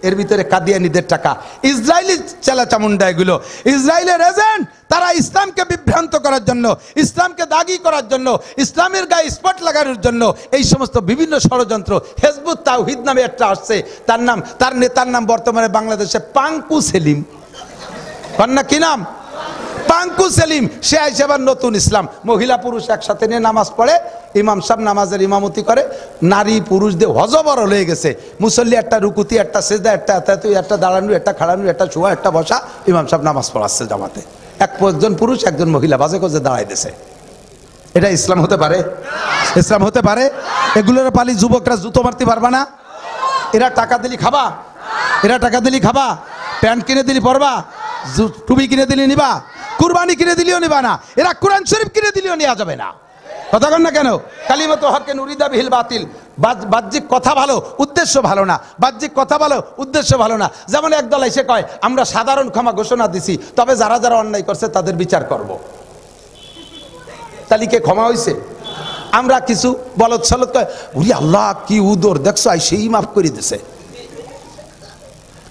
এর ভিতরে কাদিয়ানীদের টাকা, ইসরায়েলি চেলাচামুন্ডা এগুলো, ইসরায়েলের এজেন্ট। তারা ইসলামকে বিভ্রান্ত করার জন্য, ইসলামকে দাগি করার জন্য, ইসলামের গায়ে স্পট লাগানোর জন্য এই সমস্ত বিভিন্ন ষড়যন্ত্র। হেজবুত তাওহীদ নামে একটা আসছে, তার নেতার নাম বর্তমানে বাংলাদেশে পাঙ্কু সেলিম। কন্যা কি নাম? পাঙ্কু সেলিম। সে আইসে আবার নতুন ইসলাম, মহিলা পুরুষ একসাথে নিয়ে নামাজ পড়ে, ইমাম সাহেব নামাজের ইমামতি করে, নারী পুরুষ দিয়ে হজবর হয়ে গেছে। মুসল্লি একটা রুকুতি, একটা সেজদা, একটা দাঁড়ানো, একটা খাড়ানো, একটা শোয়া, একটা বসা, ইমাম সাহেব নামাজ পড়াচ্ছে জামাতে। একজন পুরুষ একজন মহিলা বাজে কজে দাঁড়াই দিছে। এটা ইসলাম হতে পারে? ইসলাম হতে পারে? এগুলোর পালি যুবকরা জুতো মারতে পারবা না? এরা টাকা দিলি খাবা? এরা টাকা দিলি খাবা? প্যান্ট কিনে দিলি পরবা? টুপি কিনে দিলি নিবা? কুরবানি কিনে দিলিও নিবা না। এরা কোরআন শরীফ কিনে দিলিও নেওয়া যাবে না। কথা কন না কেন? কালিমাতু হাক্কিন উরিদা বিহিল বাতিল। বাহ্যিক কথা ভালো, উদ্দেশ্য ভালো না। বাহ্যিক কথা ভালো, উদ্দেশ্য ভালো না। যেমন একদল এসে কয় আমরা সাধারণ ক্ষমা ঘোষণা দিছি, তবে যারা যারা অন্যায় করছে তাদের বিচার করব। তালিকে ক্ষমা হইছে? আমরা কিছু বলদ সলদ কয় উরি আল্লাহ কি উদর দেখছো, আই সেই মাফ করে দিছে।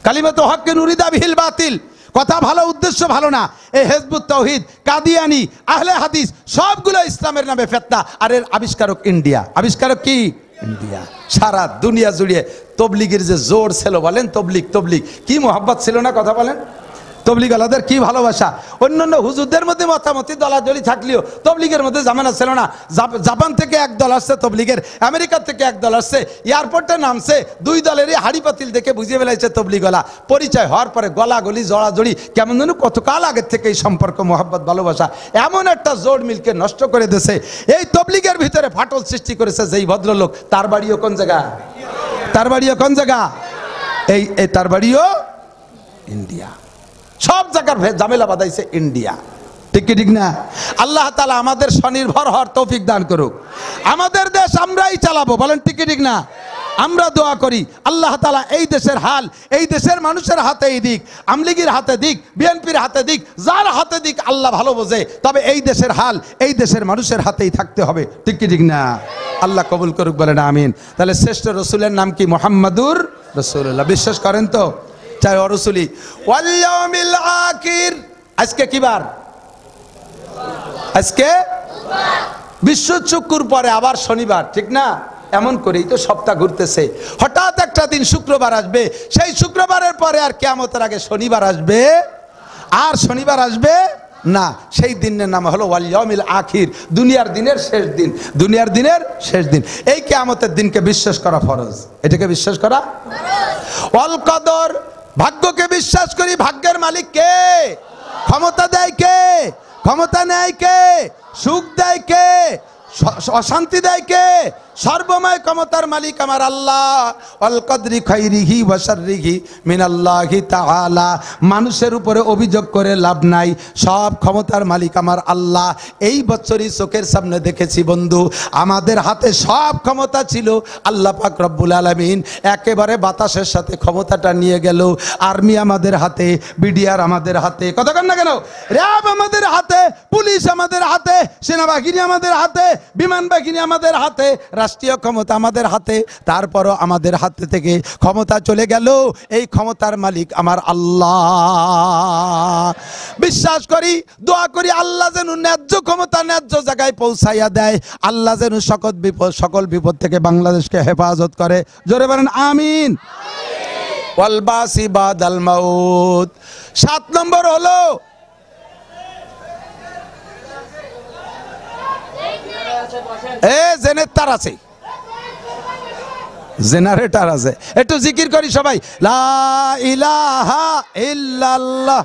কালিমাতু হাক্কিন উরিদা বিহিল বাতিল, কথা ভালো, উদ্দেশ্য ভালো না। এই হিজবুত তাওহীদ, কাদিয়ানি, আহলে হাদিস সবগুলো ইসলামের নামে ফিতনা। আর এর আবিষ্কারক ইন্ডিয়া। আবিষ্কারক কি? ইন্ডিয়া। সারা দুনিয়া জুড়ে তবলিগের যে জোর ছিল, বলেন তবলিগ, তবলিগ কি মোহাব্বত ছিল না? কথা বলেন। তবলিগ আলাদের কি ভালোবাসা। অন্যান্য হুজুরদের মধ্যে মতামতি দলাদলি থাকলেও তবলিগের মধ্যে জামানা ছিল না। জাপান থেকে এক দল আসছে তবলিগের, আমেরিকা থেকে এক দল আসছে, এয়ারপোর্টে নামছে, দুই দলেরই হাড়ি পাতিল দেখে বুঝিয়ে ফেলাইছে তবলিগলা। পরিচয় হওয়ার পরে গলাগলি জড়াজড়ি, কেমন যেন কতকাল আগের থেকে এই সম্পর্ক, মোহাব্বত, ভালোবাসা এমন একটা জোড় মিলকে নষ্ট করে দিয়েছে। এই তবলিগের ভিতরে ফাটল সৃষ্টি করেছে যেই ভদ্রলোক, তার বাড়িও কোন জায়গা? তার বাড়িও কোন জায়গা? এই তার বাড়িও ইন্ডিয়া। সব জায়গার ঝামেলা বাঁধাইছে ইন্ডিয়া। ঠিক কি ঠিক না? আল্লাহ তাআলা আমাদের স্বনির্ভর হওয়ার তৌফিক দান করুক। আমাদের দেশ আমরাই চালাবো, বলেন ঠিক কি ঠিক না? আমরা দোয়া করি আল্লাহ তাআলা এই দেশের হাল এই দেশের মানুষের হাতেই দিক, আমলিগির হাতে দিক, বিএনপির হাতে দিক, যার হাতে দিক আল্লাহ ভালো বোঝে। তবে এই দেশের হাল এই দেশের মানুষের হাতেই থাকতে হবে। ঠিক কি ঠিক না? আল্লাহ কবুল করুক, বলেন আমিন। তাহলে শ্রেষ্ঠ রসুলের নাম কি? মুহাম্মাদুর রাসূলুল্লাহ। বিশ্বাস করেন তো? চাই অরসুলি ওয়াল ইয়াউমিল আখির। আজকে কি বার? আজকে বিশ্ব চুকুর পরে আবার শনিবার, ঠিক না? এমন করেই তো সপ্তাহ ঘুরতেছে। হঠাৎ একটা দিন শুক্রবার আসবে, সেই শুক্রবারের পরে আর কিয়ামতের আগে শনিবার আসবে, আর শনিবার আসবে না। সেই দিনের নাম হলো ওয়াল ইয়াউমিল আখির, দুনিয়ার দিনের শেষ দিন। দুনিয়ার দিনের শেষ দিন। এই কিয়ামতের দিনকে বিশ্বাস করা ফরজ। এটাকে বিশ্বাস করা ফরজ। ওয়াল কদর, ভাগ্যকে বিশ্বাস করি। ভাগ্যের মালিক কে? ক্ষমতা দেয় কে? ক্ষমতা নেয় কে? সুখ দেয় কে? অশান্তি দেয় কে? সর্বময় ক্ষমতার মালিক আমার আল্লাহ। আল কদরি খাইরিহি ওয়া শাররিহি মিনাল্লাহি তাআলা। মানুষের উপরে অভিযোগ করে লাভ নাই, সব ক্ষমতার মালিক আমার আল্লাহ। এই বছরই চোখের সামনে দেখেছি বন্ধু, আমাদের হাতে সব ক্ষমতা ছিল, আল্লাহ পাক রব্বুল আলামিন একেবারে বাতাসের সাথে ক্ষমতাটা নিয়ে গেল। আর্মি আমাদের হাতে, বিডিআর আমাদের হাতে, কথা কন না কেন? র্যাব আমাদের হাতে, পুলিশ আমাদের হাতে, সেনাবাহিনী আমাদের হাতে, বিমান বাহিনী আমাদের হাতে, রাষ্ট্রীয় ক্ষমতা আমাদের হাতে। তারপরও আমাদের হাতে থেকে ক্ষমতা চলে গেল। এই ক্ষমতার মালিক আমার আল্লাহ। বিশ্বাস করি, দোয়া করি আল্লাহ যেন ন্যায্য ক্ষমতা ন্যায্য জায়গায় পৌঁছাইয়া দেয়। আল্লাহ যেন সকল বিপদ থেকে বাংলাদেশকে হেফাজত করে। জোরে বলেন আমিন। ওয়াল বাসি বাদাল মাউত। 7 নম্বর হলো জেনারেটর আছে, জেনারেটর আছে। একটু জিকির করি সবাই, লা ইলাহা ইল্লাল্লাহ।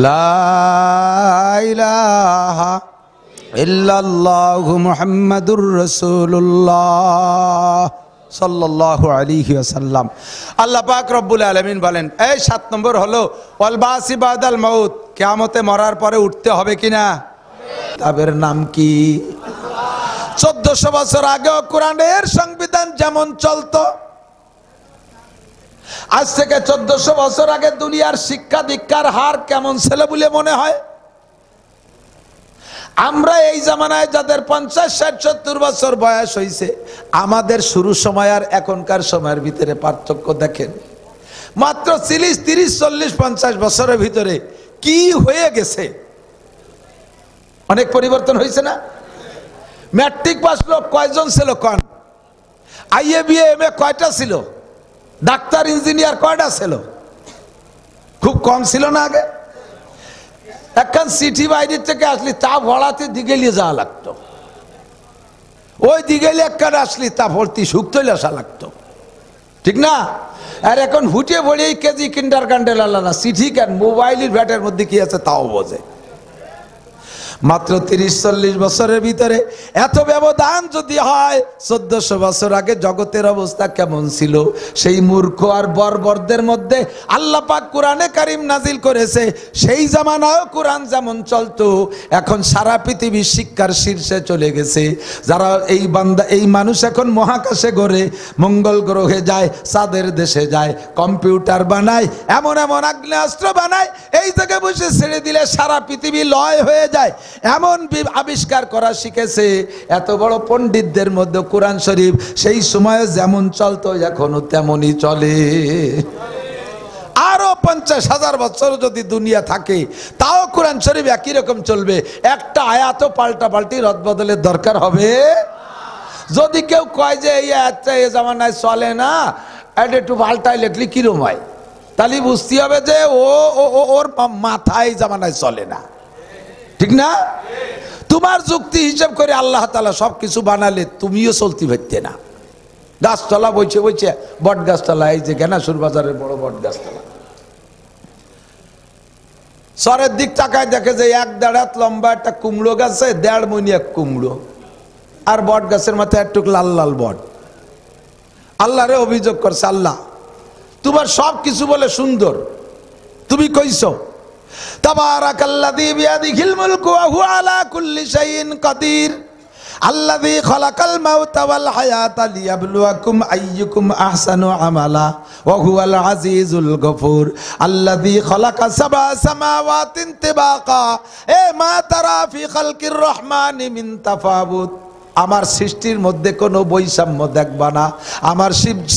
লা ইলাহা ইল্লাল্লাহু মুহাম্মাদুর রাসূলুল্লাহ সাল্লাল্লাহু আলাইহি ওয়াসাল্লাম। আল্লাহ পাক রব্বুল আলামিন বলেন, এই 7 নম্বর হলো ওয়াল বাসি বাদাল মাউত, কিয়ামতে মরার পরে উঠতে হবে কিনা। তাদের নাম কি? 1400 বছর আগেও কোরআনের সংবিধান যেমন চলতো, আজ থেকে 1400 বছর আগে দুনিয়ার শিক্ষা দীক্ষার হার কেমন ছিল বলে মনে হয়? আমরা এই জামানায় যাদের 50, 60, 70 বছর বয়স হয়েছে, আমাদের শুরু সময় আর এখনকার সময়ের ভিতরে পার্থক্য দেখেন। মাত্র 30, 40, 50 বছরের ভিতরে কি হয়ে গেছে, অনেক পরিবর্তন হয়েছে না? ম্যাট্রিক পাস লোক কয়জন ছিল কোন? আইএ বিএ এমএ কয়টা ছিল? ডাক্তার ইঞ্জিনিয়ার কয়টা ছিল? খুব কম ছিল না আগে? এখন সিটি বাইরে থেকে আসলি তা ভরাতে দিঘেলিয়ে যাওয়া লাগতো, ওই দিঘেলি একখানে আসলি তা ভর্তি শুকতলে আসা লাগতো, ঠিক না? আর এখন হুটে ভরেই কেজি কিন্ডার গান্ডেল আল্লাহ না, চিঠি কেন মোবাইলের ব্যাটের মধ্যে কি আছে তাও বোঝে। মাত্র 30-40 বছরের ভিতরে এত ব্যবধান যদি হয়, 1400 বছর আগে জগতের অবস্থা কেমন ছিল? সেই মূর্খ আর বর্বরদের মধ্যে আল্লাহ পাক কোরআনে কারিম নাজিল করেছে। সেই জামানায়ও কোরআন যেমন চলতো, এখন সারা পৃথিবীর শিক্ষার শীর্ষে চলে গেছে। যারা এই মানুষ এখন মহাকাশে ঘোরে, মঙ্গল গ্রহে যায়, চাঁদের দেশে যায়, কম্পিউটার বানায়, এমন এমন আগ্নেয়াস্ত্র বানায়, এই জায়গায় বসে ছেড়ে দিলে সারা পৃথিবী লয় হয়ে যায়, এমন আবিষ্কার করা শিখেছে। এত বড় পণ্ডিতদের মধ্যে কোরআন শরীফ সেই সময়ে যেমন চলতো এখনো তেমনই চলে। আরো 50,000 বছর যদি দুনিয়া থাকে তাও কোরআন শরীফ একই রকম চলবে, একটা আয়াত পাল্টাপাল্টি রদবদলের দরকার হবে। যদি কেউ কয় যে এই আয়াতটা এই জামানায় চলে না, এটা একটু পাল্টাই লেখলি কিরম হয়, তাহলে বুঝতে হবে যে ওর মাথায় জামানায় চলে না, ঠিক না? তোমার যুক্তি হিসাব করে আল্লাহ তাআলা সবকিছু বানালে তুমিও চলতে পারতে না। গাছতলা বইছে বইছে, বট গাছতলা, এই যে জ্ঞানাসুর বাজারের বড় বট গাছতলা, সরের দিক তাকায় দেখে যে 1-1.5 হাত লম্বা একটা কুমড়ো গাছে 1.5 মণ এক কুমড়ো, আর বট গাছের মাথায় একটুক লাল লাল বট। আল্লাহরে অভিযোগ করছে, আল্লাহ তোমার সব কিছু বলে সুন্দর, তুমি কইছো তাবারাকাল্লাযী বিয়াদিহিল মুলকু ওয়া হুয়া আলা কুল্লি শাইইন কাদির আল্লাযী খালাকাল মাউতা ওয়াল হায়াতা লিয়াবলুয়াকুম আইয়ুকুম আহসানু আমালা ওয়া হুয়াল আজিজুল গফুর আল্লাযী খালাকা সাবআ সামাওয়াতিন তিবাকা এ মা তারা ফি খালকির রহমানি মিন তাফাউত। আমার সৃষ্টির মধ্যে কোনো বৈষম্য দেখবা না, আমার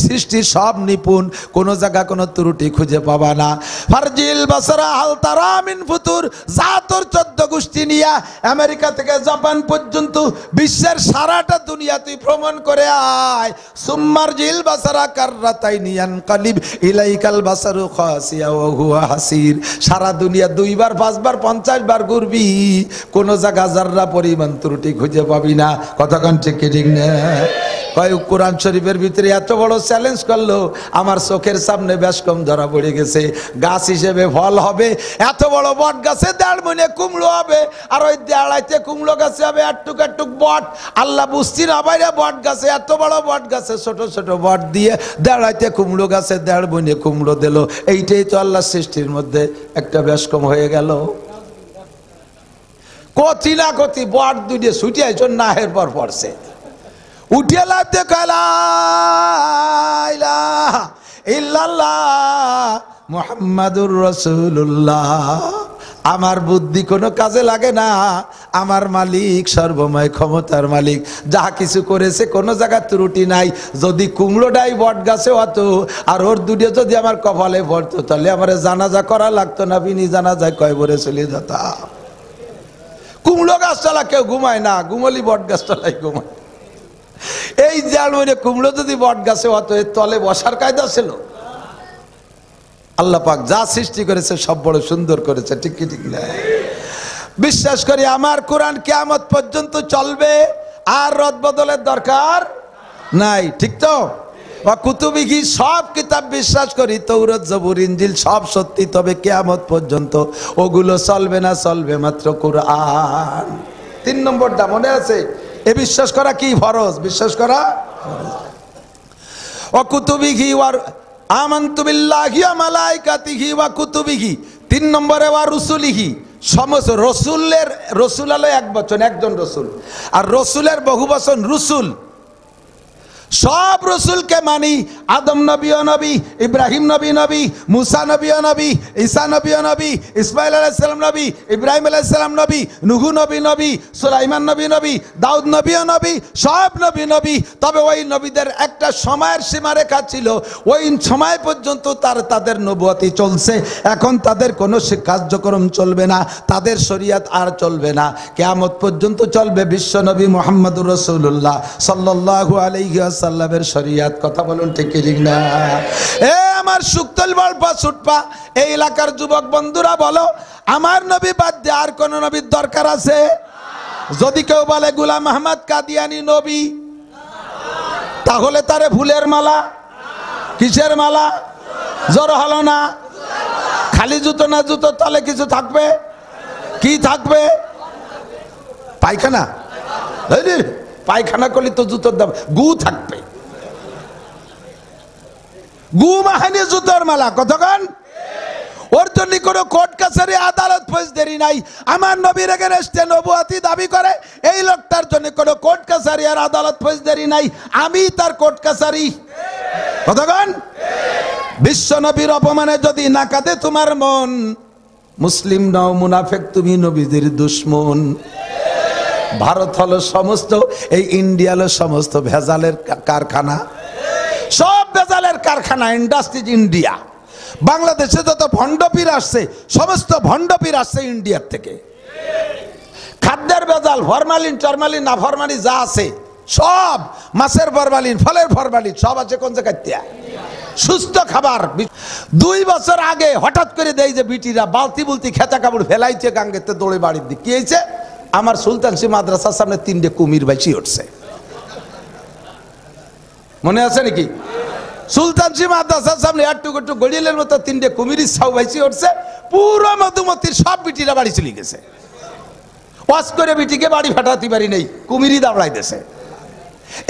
সৃষ্টি সব নিপুণ, কোনো জায়গা কোনো ত্রুটি খুঁজে পাবা না। ফারজিল বাসারা হাল তারা মিন ফুতুর, যা তোর 14 গোষ্ঠী নিয়া আমেরিকা থেকে জাপান পর্যন্ত বিশ্বের সারাটা দুনিয়া তুই ভ্রমণ করে আয়। সুম্মারজিল বাসারা কাররাতাইনি ইয়ানকালিব ইলাইকাল বাসারু খাসিয়া ওয়া হুয়া হাসির। সারা দুনিয়া 2 বার 5 বার 50 বার ঘুরবি, কোনো জায়গা যাররা পরিমাণ ত্রুটি খুঁজে পাবি না। কতক্ষণ ঠিক ঠিক না? কোরআন শরীফের ভিতরে এত বড় চ্যালেঞ্জ করলো, আমার চোখের সামনে বেশ কম ধরা পড়ে গেছে। গাছ হিসেবে ফল হবে, এত বড় বট গাছে 1.5 মণ কুমড়ো হবে, আর ওই 1.5 কুমড়ো গাছে হবে একটুক একটুক বট। আল্লাহ বুঝছি না বাইরে বট গাছে, এত বড় বট গাছে ছোট ছোট বট দিয়ে 1.5 কুমড়ো গাছে 1.5 মণ কুমড়ো দিল। এইটাই তো আল্লাহ সৃষ্টির মধ্যে একটা বেশ কম হয়ে গেল। কতি না কতি বট দুইটা ছুটিয়ে নাহের পর পড়ছে, উঠিয়ে লাভ দেখে লা ইলাহা ইল্লাল্লাহ মুহাম্মাদুর রাসূলুল্লাহ। আমার বুদ্ধি কোনো কাজে লাগে না, আমার মালিক সর্বময় ক্ষমতার মালিক, যা কিছু করেছে কোনো জায়গা ত্রুটি নাই। যদি কুমড়োটাই বট গাছে হতো আর ওর দুটো যদি আমার কপালে পড়তো, তাহলে আমার জানাজা করা লাগতো না, বিনি জানাজায় কয় ভরে চলে যেতাম। কুমড়ো গাছতলা কেউ ঘুমায় না, ঘুমলি বট গাছতলায় ঘুমায়। এই জাল কুমড়ো যদি বট গাছে হতো, এর তলে বসার কায়দা ছিল? আল্লাহ পাক যা সৃষ্টি করেছে সব বড় সুন্দর করেছে, ঠিক কি ঠিক না? বিশ্বাস করি আমার কোরআন কিয়ামত পর্যন্ত চলবে, আর রদবদলের দরকার নাই, ঠিক তো? ওয়া কুতুবিহি, সব কিতাব বিশ্বাস করি, তৌরাত জবুর ইনজিল সব সত্যি, তবে কিয়ামত পর্যন্ত ওগুলো চলবে না, চলবে মাত্র কুরআন। 3 নম্বরটা মনে আছে? এ বিশ্বাস করা কি ফরজ? বিশ্বাস করা ওয়া কুতুবিহি ওয়া আমানতু বিল্লাহি ওয়া মালাইকাতিহি ওয়া কুতুবিহি। 3 নম্বরে ওয়া রুসুলিহি, সমস্ত রসুলের, রসুল হলো এক বচন, একজন রসুল, আর রসুলের বহু বচন রুসুল। সব রসুলকে মানি। আদম নবী ও নবী, ইব্রাহিম নবী নবী, মুসা নবী ও নবী, ঈসা নবী ও নবী, ইসমাইল আলাইহিস সালাম নবী, ইব্রাহিম আলাইহিস সালাম নবী, নূহ নবী নবী, সুলাইমান নবী নবী, দাউদ নবী ও নবী, সব নবী নবী। তবে ওই নবীদের একটা সময়ের সীমারেখা ছিল, ওই সময় পর্যন্ত তাদের নবুয়তি চলছে। এখন তাদের কোনো কার্যক্রম চলবে না, তাদের শরীয়ত আর চলবে না, কিয়ামত পর্যন্ত চলবে বিশ্ব নবী মুহাম্মদুর রাসূলুল্লাহ সাল্লাল্লাহু আলাইহি ওয়াসাল্লামের শরীয়ত। কথা বলুন ঠিক কি ঠিক না? এ আমার শুক্তল বলপা ছুটপা এই এলাকার যুবক বন্ধুরা বলো, আমার নবী বাদ দিয়ে আর কোন নবীর দরকার আছে? যদি কেউ বলে গোলাম আহমদ কাদিয়ানী নবী, তাহলে তারে ফুলের মালা, কিসের মালা? জোর হলো না? খালি জুতো না, জুতো তলে কিছু থাকবে? কি থাকবে? পায়খানা? পায়খানা করলে তো জুতোর দাম, গু থাকবে, গু মাহানি জুতোর মালা। কতক্ষণ? ওর জন্য কোনো কোর্ট কাছারি আদালত ফৌজদারি নাই। আমার নবীর এগেনস্টে নবুয়তি দাবি করে এই লোকটার জন্য কোনো কোর্ট কাছারি আর আদালত ফৌজদারি নাই, আমি তার কোর্ট কাছারি। কতক্ষণ? বিশ্ব নবীর অপমানে যদি না কাঁদে তোমার মন, মুসলিম নাও মুনাফিক, তুমি নবীদের দুশমন। ভারত হলো সমস্ত, এই ইন্ডিয়া হলো সমস্ত ভেজালের কারখানা, সব ভেজালের কারখানা, ইন্ডাস্ট্রিজ ইন্ডিয়া। বাংলাদেশে যত ভণ্ডপীর আসছে, সমস্ত ভণ্ডপীর আসছে ইন্ডিয়ার থেকে। খাদ্যের ভেজাল, ফরমালিন টরমালিন না ফরমালিন যা আছে সব, মাছের ফরমালিন, ফলের ফরমালিন সব আছে কোন জায়গায়? সুস্থ খাবার। 2 বছর আগে হঠাৎ করে দেয় যে বিটিরা বালতি বুলতি খেতা কাপড় ফেলাইছে গাঙ্গেতে দৌড়ে বাড়ির দিকে। কি হয়েছে? আমার সুলতানসি মাদ্রাসার সামনে 3টে কুমির বাইচি উঠছে, মনে আছে নাকি? সুলতানসি মাদ্রাসার সামনে একটুকু একটু গড়িয়েলের মতো 3টে কুমিরই ছাউ বাইচি উঠছে, পুরো মধুমতির সব বিটিরা বাড়ি চলে গেছে। ওয়াজ করে বিটিকে বাড়ি ফাটাতে পারি নেই, কুমিরই দাঁড়াই দেশে।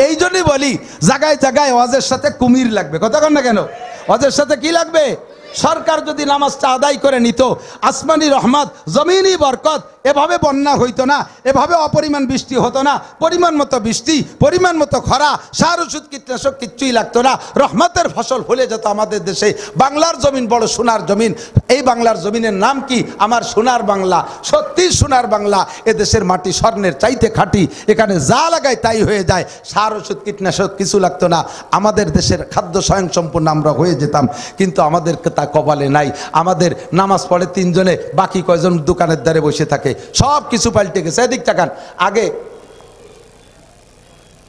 এই জন্যই বলি জায়গায় জায়গায় ওয়াজের সাথে কুমির লাগবে। কথা কন না কেন? ওয়াজের সাথে কি লাগবে? সরকার যদি নামাজটা আদায় করে নিত, আসমানি রহমত, জমিনি বরকত, এভাবে বন্যা হইতো না, এভাবে অপরিমাণ বৃষ্টি হতো না। পরিমাণ মতো বৃষ্টি, পরিমাণ মতো খরা, সার ওষুধ কীটনাশক কিচ্ছুই লাগতো না, রহমতের ফসল ফলে যেত আমাদের দেশে। বাংলার জমিন বড় সোনার জমিন। এই বাংলার জমিনের নাম কি? আমার সোনার বাংলা। সত্যি সোনার বাংলা। এ দেশের মাটি স্বর্ণের চাইতে খাঁটি, এখানে যা লাগায় তাই হয়ে যায়, সার ওষুধ কীটনাশক কিছু লাগতো না। আমাদের দেশের খাদ্য স্বয়ংসম্পূর্ণ আমরা হয়ে যেতাম, কিন্তু আমাদেরকে তা কপালে নাই। আমাদের নামাজ পড়ে 3 জনে, বাকি কয়জন দোকানের দ্বারে বসে থাকে। সব কিছু পাল্টে গেছে। এদিক তাকান, আগে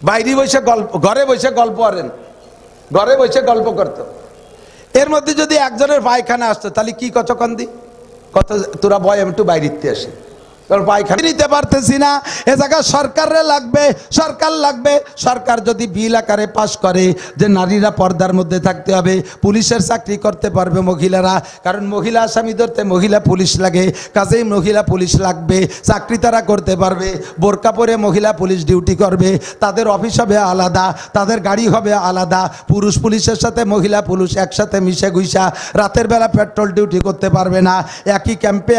বাইরে বসে গল্প, ঘরে বসে গল্প করেন, ঘরে বসে গল্প করতো। এর মধ্যে যদি একজনের পায়খানা আসতো, তাহলে কি কতক্ষণ দি কত তোরা বয়, আমি একটু বাইরে আসি, পায়খানা নিতে পারতেছি না। এ জায়গায় সরকারে লাগবে, সরকার লাগবে। সরকার যদি বিল আকারে পাশ করে যে নারীরা পর্দার মধ্যে থাকতে হবে, পুলিশের চাকরি করতে পারবে মহিলারা, কারণ মহিলা আসামি ধরতে মহিলা পুলিশ লাগে, কাজেই মহিলা পুলিশ লাগবে, চাকরি তারা করতে পারবে। বোরকা পরে মহিলা পুলিশ ডিউটি করবে, তাদের অফিস হবে আলাদা, তাদের গাড়ি হবে আলাদা। পুরুষ পুলিশের সাথে মহিলা পুলিশ একসাথে মিশে গুইসা রাতের বেলা পেট্রোল ডিউটি করতে পারবে না। একই ক্যাম্পে,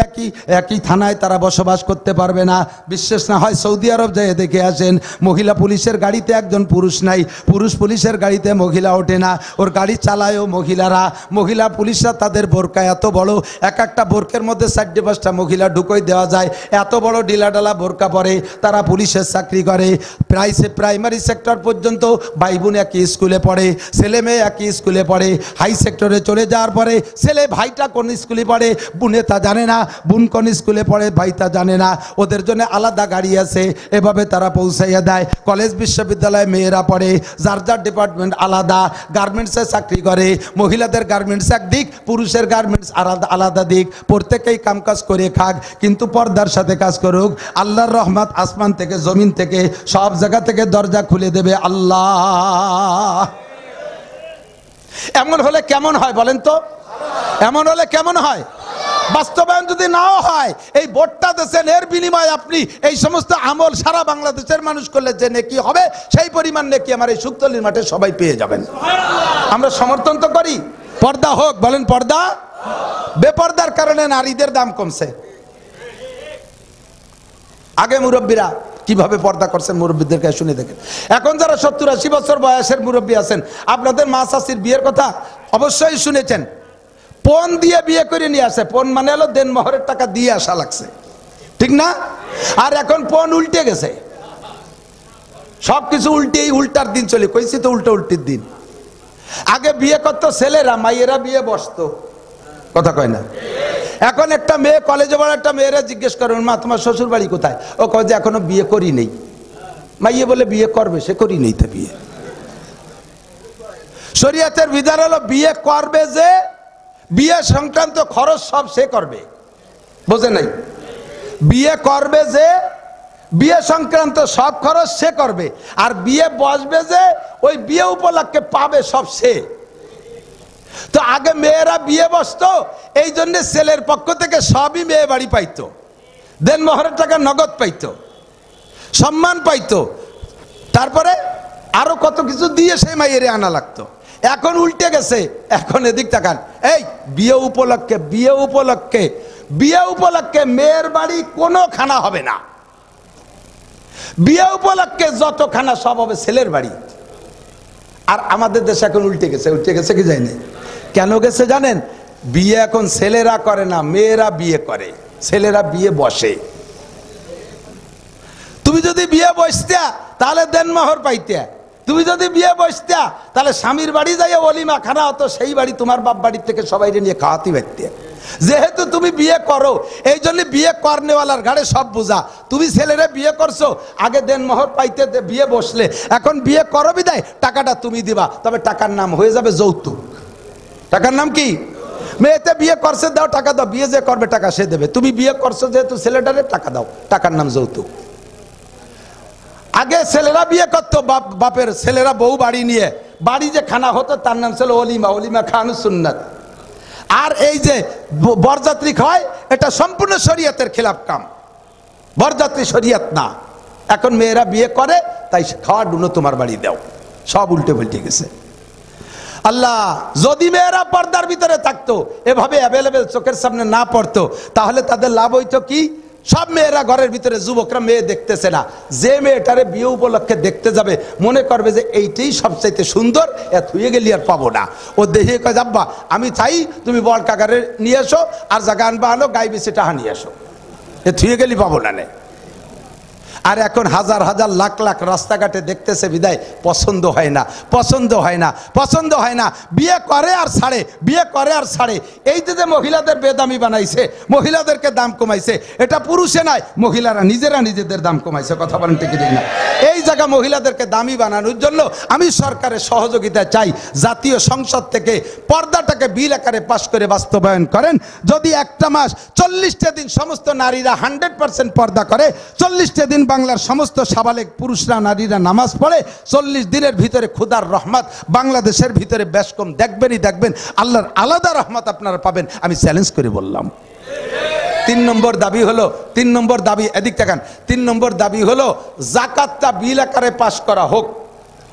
একই থানায় তারা বসবাস করতে পারবে না। বিশ্বাস না হয় সৌদি আরব যায় দেখে আসেন, মহিলা পুলিশের গাড়িতে একজন পুরুষ নাই, পুরুষ পুলিশের গাড়িতে মহিলা ওঠে না, ওর গাড়ি চালায়ও মহিলারা। মহিলা পুলিশরা তাদের বোরকা এত বড়, এক একটা বোরকের মধ্যে 4-5টা মহিলা ঢুকোই দেওয়া যায়, এত বড় ডিলাডালা বোরকা পরে তারা পুলিশের চাকরি করে। প্রাইমারি সেক্টর পর্যন্ত ভাই বোন একই স্কুলে পড়ে, ছেলে মেয়ে একই স্কুলে পড়ে। হাই সেক্টরে চলে যাওয়ার পরে ছেলে ভাইটা কোন স্কুলে পড়ে বোনে তা জানে না, বোন কোন স্কুলে পড়ে ভাই তা জানে না। ওদের জন্য আলাদা গাড়ি আছে, এভাবে তারা পৌঁছাইয়া দেয়। কলেজ বিশ্ববিদ্যালয়ে মেয়েরা পড়ে, যার যার ডিপার্টমেন্ট আলাদা। গার্মেন্টসে চাকরি করে, মহিলাদের গার্মেন্টস একদিক, পুরুষের গার্মেন্টস আলাদা দিক। প্রত্যেকেই কামকাজ করে খাক, কিন্তু পর্দার সাথে কাজ করুক। আল্লাহর রহমত আসমান থেকে জমিন থেকে সব জায়গা থেকে দরজা খুলে দেবে আল্লাহ। এমন হলে কেমন হয় বলেন তো? এমন হলে কেমন হয়? বাস্তবায়ন যদি নাও হয়, এই ভোটটা দেশের, এর বিনিময়ে আপনি এই সমস্ত আমল সারা বাংলাদেশের মানুষ করলে যে নেকি হবে, সেই পরিমাণ নেকি আমার এই শুকতলির মাঠে সবাই পেয়ে যাবেন। আমরা সমর্থন তো করি পর্দা হোক, বলেন পর্দা। বেপর্দার কারণে নারীদের দাম কমছে। আগে মুরব্বীরা কিভাবে পর্দা করছেন, মুরব্বীদেরকে শুনে দেখেন। এখন যারা 70-80 বছর বয়সের মুরব্বী আছেন, আপনাদের মা চাচির বিয়ের কথা অবশ্যই শুনেছেন। পণ দিয়ে বিয়ে করে নিয়ে আসে। পণ মানে হলো দেনমোহরের টাকা দিয়ে আসা লাগছে, ঠিক না? আর এখন পণ উল্টে গেছে, সবকিছু উল্টেই, উল্টার দিন চলে, কইছি তো উল্টো উল্টির দিন। আগে বিয়ে করতো ছেলেরা, মাইয়েরা বিয়ে বসতো, কথা কয় না? এখন একটা মেয়ে কলেজে পড়া একটা মেয়েরা জিজ্ঞেস করেন, মা তোমার শ্বশুর বাড়ি কোথায়? ও কয় যে এখনো বিয়ে করি নেই। মাইয়ে বলে বিয়ে করবে, সে করি নেই তো বিয়ে। শরীয়তের বিধান হলো বিয়ে করবে যে, বিয়ে সংক্রান্ত খরচ সব সে করবে, বোঝে নাই? বিয়ে করবে যে, বিয়ে সংক্রান্ত সব খরচ সে করবে, আর বিয়ে বসবে যে, ওই বিয়ে উপলক্ষে পাবে সব সে। তো আগে মেয়েরা বিয়ে বসতো, এই জন্য ছেলের পক্ষ থেকে সবই মেয়ে বাড়ি পাইতো, দেনমোহরের টাকা নগদ পাইতো, সম্মান পাইতো, তারপরে আরো কত কিছু দিয়ে সেই মাইয়েরে আনা লাগতো। এখন উল্টে গেছে। এখন এদিক তাকান, এই বিয়ে উপলক্ষে, বিয়ে উপলক্ষে, বিয়ে উপলক্ষে মেয়ের বাড়ি কোনো খানা হবে না। বিয়ে উপলক্ষে যত খানা সব হবে ছেলের বাড়ি। আর আমাদের দেশে এখন উল্টে গেছে। উল্টে গেছে কি জানি কেন গেছে জানেন? বিয়ে এখন ছেলেরা করে না, মেয়েরা বিয়ে করে, ছেলেরা বিয়ে বসে। তুমি যদি বিয়ে বসতা তাহলে দেনমোহর পাইতে, তুমি যদি বিয়ে বসতা তাহলে স্বামীর বাড়ি যাইয়া অলিমা খানা হতো, সেই বাড়ি তোমার বাপ বাড়ির থেকে সবাই নিয়ে খাওয়াতে পারতে। যেহেতু তুমি বিয়ে করো, এই জন্য বিয়ে করনেওয়ালার ঘাড়ে সব বোঝা। তুমি ছেলেরা বিয়ে করছো, আগে দেনমোহর পাইতে বিয়ে বসলে, এখন বিয়ে করো বিদায় টাকাটা তুমি দিবা, তবে টাকার নাম হয়ে যাবে যৌতুক। টাকার নাম কি? মেয়েতে বিয়ে করছে, দাও টাকা দাও, বিয়ে যে করবে টাকা সে দেবে। তুমি বিয়ে করছো যেহেতু ছেলেটারে টাকা দাও, টাকার নাম যৌতুক। আগে ছেলেরা বিয়ে করতো, বাপের ছেলেরা বউ বাড়ি নিয়ে, বাড়ি যে খানা হতো তার নাম ছিল অলিমা, অলিমা খানু সুন্নাত। আর এই যে বরযাত্রী খাওয়ায়, এটা সম্পূর্ণ শরীয়তের খেলাফ কাম, বরযাত্রী শরীয়ত না। এখন মেয়েরা বিয়ে করে, তাই খাওয়া ডুনো তোমার বাড়ি দাও, সব উল্টে পাল্টে গেছে। আল্লাহ, যদি মেয়েরা পর্দার ভিতরে থাকতো, এভাবে অ্যাভেলেবেল চোখের সামনে না পড়তো, তাহলে তাদের লাভ হইতো কি? সব মেয়েরা ঘরের ভিতরে, যুবকরা মেয়ে দেখতেছে না, যে মেয়েটারে বিয়ে উপলক্ষে দেখতে যাবে মনে করবে যে এইটাই সবচাইতে সুন্দর, এ থুয়ে গেলি আর পাবো না। ও দেখে কয়, আব্বা আমি চাই তুমি বল কাকারে নিয়ে এসো, আর জায়গা আনবা আনো, গাই বেশি টাহা নিয়ে এসো, এ থুয়ে গেলি পাবো না। আর এখন হাজার হাজার লাখ লাখ রাস্তাঘাটে দেখতেছে বিদায় পছন্দ হয় না, পছন্দ হয় না, পছন্দ হয় না। বিয়ে করে আর ছাড়ে, বিয়ে করে আর ছাড়ে। এই যে মহিলাদের বেদামি বানাইছে, মহিলাদেরকে দাম কমাইছে, এটা পুরুষে নাই, মহিলারা নিজেরা নিজেদের দাম কমাইছে। কথা বলেন ঠিক না? এই জায়গা মহিলাদেরকে দামি বানানোর জন্য আমি সরকারের সহযোগিতা চাই। জাতীয় সংসদ থেকে পর্দাটাকে বিল আকারে পাশ করে বাস্তবায়ন করেন। যদি একটা মাস 40টা দিন সমস্ত নারীরা 100% পর্দা করে, 40টা দিন বাংলার সমস্ত সাবালেক পুরুষরা নারীরা নামাজ পড়ে, 40 দিনের ভিতরে খুদার রহমত বাংলাদেশের ভিতরে বেশ কম দেখবেনই দেখবেন। আল্লাহর আলাদা রহমত আপনারা পাবেন, আমি চ্যালেঞ্জ করে বললাম। 3 নম্বর দাবি হলো, 3 নম্বর দাবি, এদিক তাকান, 3 নম্বর দাবি হলো জাকাতটা বিল আকারে পাশ করা হোক।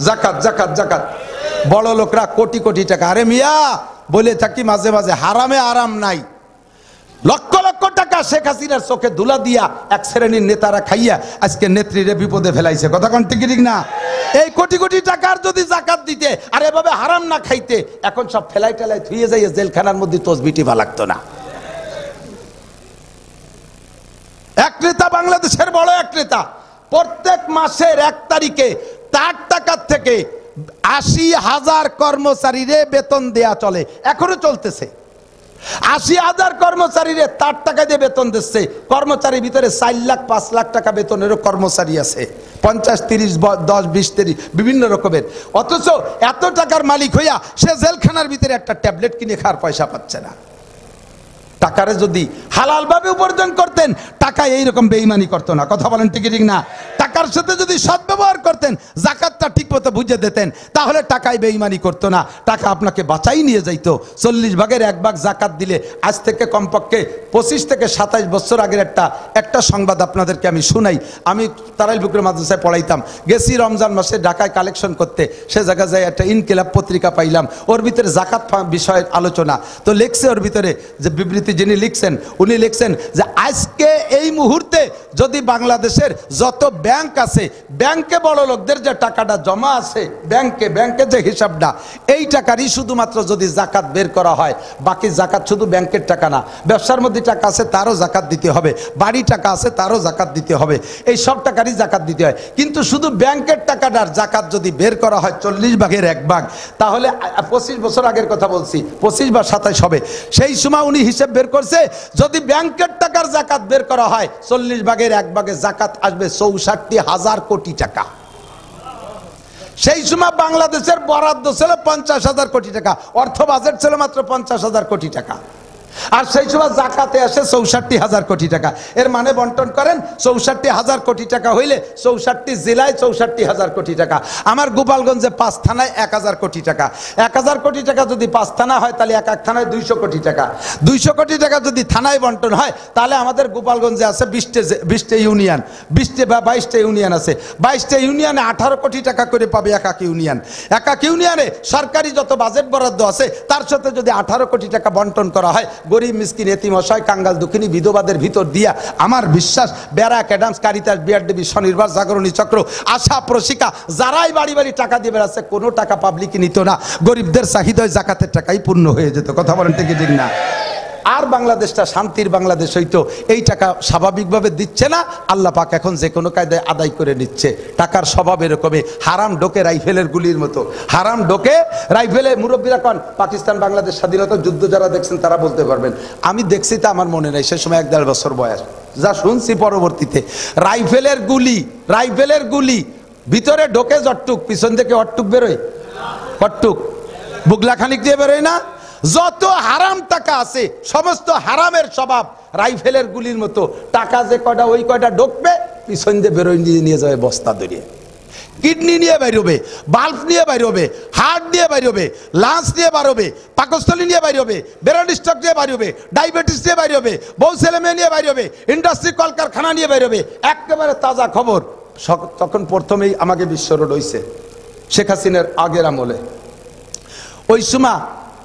জাকাত, জাকাত, জাকাত। বড় লোকরা কোটি কোটি টাকা, আরে মিয়া বলে থাকি মাঝে মাঝে, হারামে আরাম নাই। লক্ষ লক্ষ টাকা শেখ হাসিনার চোখে ধুলা দিয়া এক শ্রেণীর নেতারা খাইয়া আজকে নেত্রীরে বিপদে ফেলাইছে। কথা কোন ঠিক না? এই কোটি কোটি টাকার যদি জাকাত দিতে আর এভাবে হারাম না খাইতে, এখন সব ফেলাই টেলাই ধুয়ে যাইয়া জেলখানার মধ্যে তসবিটি ভালাগতো না। এক নেতা, বাংলাদেশের বড় এক নেতা, প্রত্যেক মাসের 1 তারিখে তার টাকার থেকে 80,000 কর্মচারীরে বেতন দেয়া চলে, এখনো চলতেছে। 80,000 কর্মচারীরে তার টাকা দিয়ে বেতন দিচ্ছে। কর্মচারীর ভিতরে 4 লাখ 5 লাখ টাকা বেতনেরও কর্মচারী আছে, 50, 30, 10, 20, 30 বিভিন্ন রকমের। অথচ এত টাকার মালিক হইয়া সে জেলখানার ভিতরে একটা ট্যাবলেট কিনে খাওয়ার পয়সা পাচ্ছে না। টাকারে যদি হালালভাবে উপার্জন করতেন, টাকা এইরকম বেঈমানি করতো না। কথা বলেন ঠিক ঠিক না? টাকার সাথে যদি সদ্ব্যবহার করতেন, জাকাতটা ঠিক মতো বুঝে দিতেন, তাহলে টাকায় বেঈমানি করতো না, টাকা আপনাকে বাঁচাই নিয়ে যাইতো। 40 ভাগের 1 ভাগ জাকাত দিলে আজ থেকে কমপক্ষে 25 থেকে 27 বছর আগের একটা সংবাদ আপনাদেরকে আমি শুনাই। আমি তারাইল বুকের মাদ্রাসায় পড়াইতাম, গেছি রমজান মাসে ঢাকায় কালেকশন করতে, সে জায়গায় যাই একটা ইনকিলাব পত্রিকা পাইলাম, ওর ভিতরে জাকাত বিষয়ের আলোচনা। তো লিখছে ওর ভিতরে যে বিবৃতি যিনি লিখছেন, উনি লিখছেন যে আজকে এই মুহূর্তে যদি বাংলাদেশের যত ব্যাংক আছে, ব্যাংকে বড় লোকদের যে টাকাটা জমা আছে, ব্যাংকে যে হিসাবটা, এই টাকারই শুধুমাত্র যদি জাকাত বের করা হয়, বাকি জাকাত শুধু ব্যাংকের টাকা না, ব্যবসার মধ্যে টাকা আছে তারও জাকাত দিতে হবে, বাড়ি টাকা আছে তারও জাকাত দিতে হবে, এই সব টাকারই জাকাত দিতে হয়। কিন্তু শুধু ব্যাংকের টাকাটার জাকাত যদি বের করা হয় 40 ভাগের 1 ভাগ, তাহলে 25 বছর আগের কথা বলছি, 25 বা 27 হবে, সেই সময় উনি হিসেব বের করছে, যদি ব্যাংকের টাকার জাকাত বের করা হয় 40 ভাগের 1 ভাগে জাকাত আসবে 64,000 কোটি টাকা। সেই সময় বাংলাদেশের বরাদ্দ ছিল 50,000 কোটি টাকা, অর্থ বাজেট ছিল মাত্র 50,000 কোটি টাকা, আর সেই সময় জাকাতে আসে 64,000 কোটি টাকা। এর মানে বন্টন করেন, 64,000 কোটি টাকা হইলে 64 জেলায় 64,000 কোটি টাকা। আমার গোপালগঞ্জে 5 থানায় 1,000 কোটি টাকা। 1,000 কোটি টাকা যদি 5 থানা হয়, তাহলে এক থানায় 200 কোটি টাকা। 200 কোটি টাকা যদি থানায় বন্টন হয়, তাহলে আমাদের গোপালগঞ্জে আছে 20টা ইউনিয়ন, 22টা ইউনিয়ন আছে, 22টা ইউনিয়নে 18 কোটি টাকা করে পাবে এক ইউনিয়ন। এক ইউনিয়নে সরকারি যত বাজেট বরাদ্দ আছে, তার সাথে যদি 18 কোটি টাকা বন্টন করা হয়, গরিব মিসকিন এতিম অসহায় কাঙ্গাল দুঃখিনী বিধবাদের ভিতর দিয়া আমার বিশ্বাস ব্যারাক অ্যাডামস কারিতাস বিআরডিবি স্বনির্ভর জাগরণী চক্র আশা প্রশিকা যারাই বাড়ি বাড়ি টাকা দিয়ে বেড়াচ্ছে, কোনো টাকা পাবলিকই নিত না, গরিবদের চাহিদায় জাকাতের টাকাই পূর্ণ হয়ে যেত। কথা বলেন ঠিক ঠিক না? আর বাংলাদেশটা শান্তির বাংলাদেশ হইতো, এই টাকা স্বাভাবিকভাবে দিচ্ছে না, আল্লাহ পাক এখন যে কোনো কায়দায় আদায় করে নিচ্ছে। টাকার স্বভাব এরকমই, হারাম ঢোকে রাইফেলের গুলির মতো, হারাম ঢোকে রাইফেলে। মুরব্বীরা কন, পাকিস্তান বাংলাদেশ স্বাধীনতা যুদ্ধ যারা দেখছেন তারা বলতে পারবেন, আমি দেখছি তা আমার মনে নেই, সে সময় 1-1.5 বছর বয়স, যা শুনছি পরবর্তীতে, রাইফেলের গুলি ভিতরে ঢোকে জটটুক, পিছন থেকে অটটুক বেরোয়, কটটুক বুগলা খানিক দিয়ে বেরোয় না। যত হারাম টাকা আছে সমস্ত হারামের স্বভাব রাইফেলের গুলির মতো, টাকা যে কয়টা ওই কয়টা ঢুকবে, পিছন দিয়ে বেরোয় নিয়ে যাবে বস্তা ধরিয়ে, কিডনি নিয়ে বেরোবে, বাল্ব নিয়ে বেরোবে, হার্ট নিয়ে বেরোবে, লাঞ্চ নিয়ে বেরোবে, পাকস্থলী নিয়ে বেরোবে, ব্রেন স্ট্রোক নিয়ে বেরোবে, ডায়াবেটিস নিয়ে বেরোবে, বউ ছেলে মেয়ে নিয়ে বেরোবে, ইন্ডাস্ট্রি কলকারখানা নিয়ে বেরোবে। একেবারে তাজা খবর, তখন প্রথমেই আমাকে বিশ্ব রোড হইছে শেখ হাসিনার আগের আমলে, ওই সময়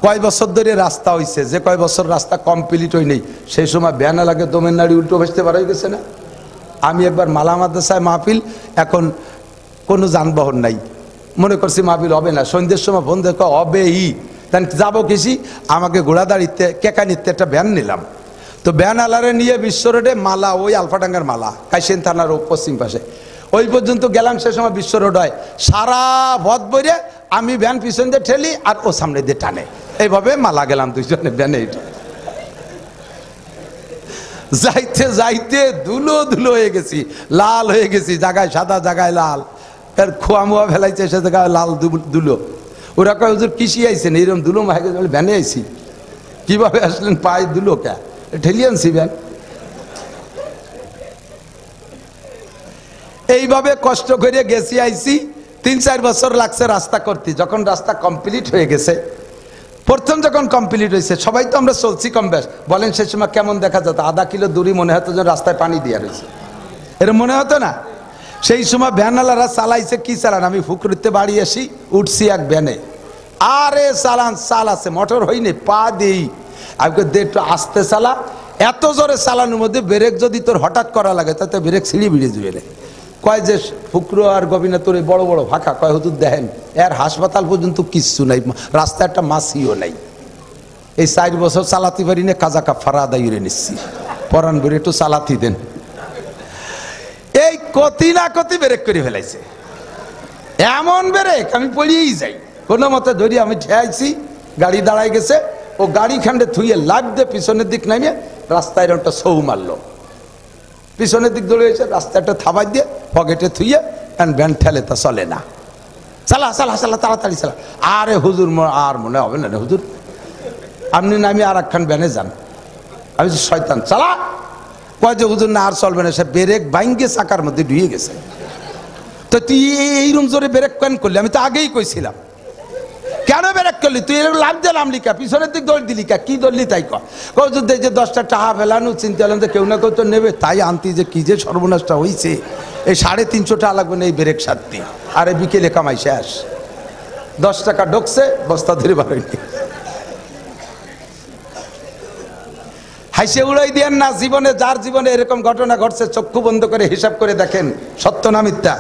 কয় বছর ধরে রাস্তা হইছে, যে কয় বছর রাস্তা কমপ্লিট হই নেই, সেই সময় ব্যানা লাগে দমের নাড়ি উল্টো ভেসতে পারা গেছে না। আমি একবার মালা মাদ্রাসায় মাহফিল, এখন কোনো যানবাহন নাই, মনে করছি মাহফিল হবে না, সন্ধ্যের সময় ফোন দেখো হবেই, তাই যাবো কিসি, আমাকে ঘোড়াদাড়িতে কেকানিতে একটা ভ্যান নিলাম, তো ভ্যান আলারে নিয়ে বিশ্ব রোডে মালা, ওই আলফাডাঙ্গার মালা কাইসেন থানার পশ্চিম পাশে, ওই পর্যন্ত গেলাম। সে সময় বিশ্ব রোড হয়, সারা পথ বইরে আমি ভ্যান পিছন দিয়ে ঠেলি আর ও সামনে দিয়ে টানে, এইভাবে মালা গেলাম দুইজনে ভ্যানে। যাইতে যাইতে ধুলো ধুলো হয়ে গেছি, লাল হয়ে গেছি, জায়গায় সাদা জায়গায় লাল, এর খোয়া মোয়া ফেলাইছে সে জায়গায় লাল ধুলো। ওরা কয় হুজুর কিসি আইছেন, এইরকম ধুলো মাহে গেছে, ভ্যানে আইছি। কিভাবে আসলেন? পায়ে ধুলো কে ঠেলি আনছি ভ্যান। এইভাবে কষ্ট করে গেছি আইছি, 3-4 বছর লাগছে রাস্তা করতে। যখন রাস্তা কমপ্লিট হয়ে গেছে, প্রথম যখন কমপ্লিট হয়েছে, সবাই তো আমরা চলছি কম বেশ, বলেন সে সময় কেমন দেখা যেত, আধা কিলো দূরি মনে হতো যেন রাস্তায় পানি দিয়ে রয়েছে, এরকম মনে হতো না? সেই সময় ভ্যানওয়ালারা চালাইছে, কি চালান, আমি ফুকরিতে বাড়ি আসি, উঠছি এক ভ্যানে, আরে চালান চাল আছে, মোটর হয়নি, পা দিই, আমি একটু আস্তে চালা, এত জোরে চালানোর মধ্যে ব্রেক যদি তোর হঠাৎ করা লাগে, তাতে ব্রেক ছিঁড়ে বিড়ে যাবে। কয় যে ফুকরো আর গোবিনাথর বড় বড় ফাঁকা, কয় হুজুর দেখেন এর হাসপাতাল পর্যন্ত কিচ্ছু নাই, রাস্তা একটা মাছিও নাই, এই 4 বছর চালাতে পারি না, কাজা কাফারা আদায় করে নিচ্ছি, পরান বের একটু চালাতে দেন। এই কতি না কতি ব্রেক করে ফেলাইছে, এমন ব্রেক আমি পড়িয়েই যাই, কোনো মতে ধরি আমি ঠেয়াইছি, গাড়ি দাঁড়াই গেছে, ও গাড়ি খান্ডে থুইয়ে লাভ দিয়ে পিছনের দিক নামিয়ে রাস্তায় একটা সৌ মারলো, পিছনের দিক দৌড়ে গেছে, রাস্তাটা থাবাই দিয়ে পকেটে থুইয়ে ভ্যান ঠেলে, তা চলে না, চালা চালা চালা তাড়াতাড়ি চালা। আরে হুজুর আর মনে হবে না রে হুজুর, আপনি নামি আর একখান ভ্যানে যান, আমি শয়তান চালা, কয় যে হুজুর না আর চলবে না, সে ব্রেক বাইঙ্গে চাকার মধ্যে ঢুয়ে গেছে। তো তুই এইরকম জোরে ব্রেক কেন করলি? আমি তো আগেই কইছিলাম। কেন ব্রেক করলি তুই? এরকম লাভ দিলাম লিখা, পিছনের দিক দৌড় দিলি কা, কি দৌড়লি তাই কদি যে 10টা টাকা ফেলানো, চিন্তা হলাম যে কেউ না কেউ তো নেবে, তাই আনতি যে কি যে সর্বনাশটা হয়েছে। এই 350 টাকা লাগবে না এই ব্রেক সারতি, আর এই বিকেলে কামাই শেষ। 10 টাকা ঢুকছে, বস্তা ধরে বাড়াইনি। হাসে উড়াই দিয়েন না। জীবনে যার জীবনে এরকম ঘটনা ঘটছে চক্ষু বন্ধ করে হিসাব করে দেখেন, সত্য না মিথ্যা?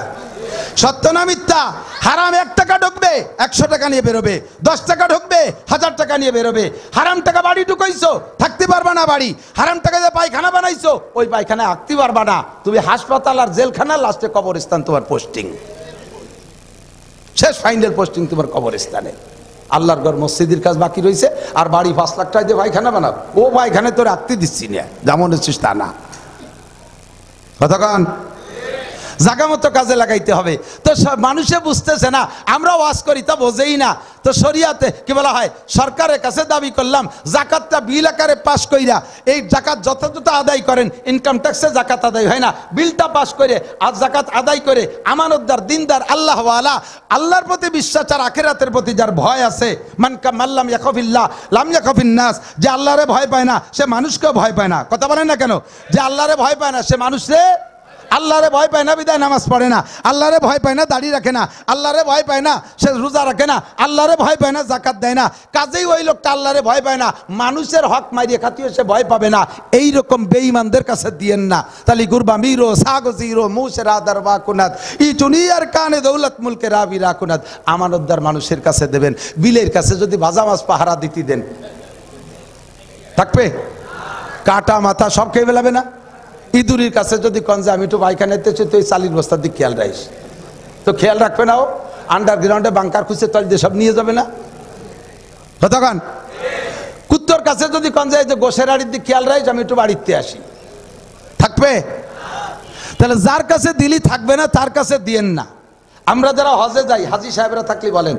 সত্য না মিথ্যা? হারাম 1 টাকা ঢুকবে 100 টাকা নিয়ে বেরোবে, 10 টাকা ঢুকবে 1000 টাকা নিয়ে বেরোবে। হারাম টাকা বাড়ি ঢুকাইছো, থাকতে পারবা না বাড়ি। হারাম টাকা দিয়ে পায়খানা বানাইছো, ওই পায়খানায় আঁকতে পারবা না। তুমি হাসপাতাল আর জেলখানা, লাস্টে কবরস্থান তোমার পোস্টিং, শেষ ফাইনাল পোস্টিং তোমার কবরস্থানে। আল্লাহর ঘর মসজিদের কাজ বাকি রয়েছে, আর বাড়ি 5 লাখ টাকা দিয়ে পায়খানা বানাও। ও পায়খানায় তোর আঁকতে দিচ্ছি না, যেমন হচ্ছিস তা না। কতক্ষণ জায়গা মতো কাজে লাগাইতে হবে। তো মানুষে বুঝতেছে না, আমরা ওয়াজ করি তা বোঝেই না। তো শরিয়াতে কি বলা হয়, সরকারের কাছে দাবি করলাম জাকাতটা বিল আকারে পাশ কইরা, এই জাকাত যথাযথ আদায় করেন। ইনকাম ট্যাক্সে জাকাত আদায় হয় না, বিলটা পাশ করে আর জাকাত আদায় করে আমানতদার, দিনদার, আল্লাহওয়ালা, আল্লাহর প্রতি বিশ্বাস আর আখিরাতের প্রতি যার ভয় আছে, মানকা মাল্লাম ইয়াখাফিল্লাহ লাম ইয়াখাফিন নাস, যে আল্লাহরে ভয় পায় না সে মানুষকেও ভয় পায় না। কথা বলেন না কেন? যে আল্লাহরে ভয় পায় না সে মানুষরে, আল্লাহরে ভয় পায় না বিদায় নামাজ পড়ে না, আল্লাহরে ভয় পায় না দাড়ি রাখে না, আল্লাহরে ভয় পায় না সে রোজা রাখে না, আল্লাহরে ভয় পায় না জাকাত দেয় না। কাজেই ওই লোকটা আল্লাহরে ভয় পায় না, মানুষের হক মারিয়ে খাতিয়ে সে ভয় পাবে না। এই রকম বেঈমানদের কাছে দিয়েন না। তালি গুরবা মিরো সাগজিরো মুসে রাদার বাকুনাত ই দুনিয়ার কানে দৌলত মুলকে রাবি রাকুনাত। আমানতদার মানুষের কাছে দেবেন। বিলের কাছে যদি ভাজা মাছ পাহারা দিতে দেন, থাকবে? কাটা মাথা সব খেয়ে ফেলাবে না? ইঁদুরির কাছে যদি কন যে আমি একটু পায়খানা নিতেছি, তো এই চালির বস্তার দিক খেয়াল রাখিস, তো খেয়াল রাখবে না? ও আন্ডারগ্রাউন্ডে বাংকার খুঁজছে তল দিয়ে সব নিয়ে যাবে না? কতক্ষণ? কুত্তর কাছে যদি কন যায় যে গোসের আড়ির দিক খেয়াল রাখিস, আমি একটু বাড়িতে আসি, থাকবে? তাহলে যার কাছে দিলি থাকবে না, তার কাছে দিয়েন না। আমরা যারা হজে যাই, হাজি সাহেবরা থাকলে বলেন,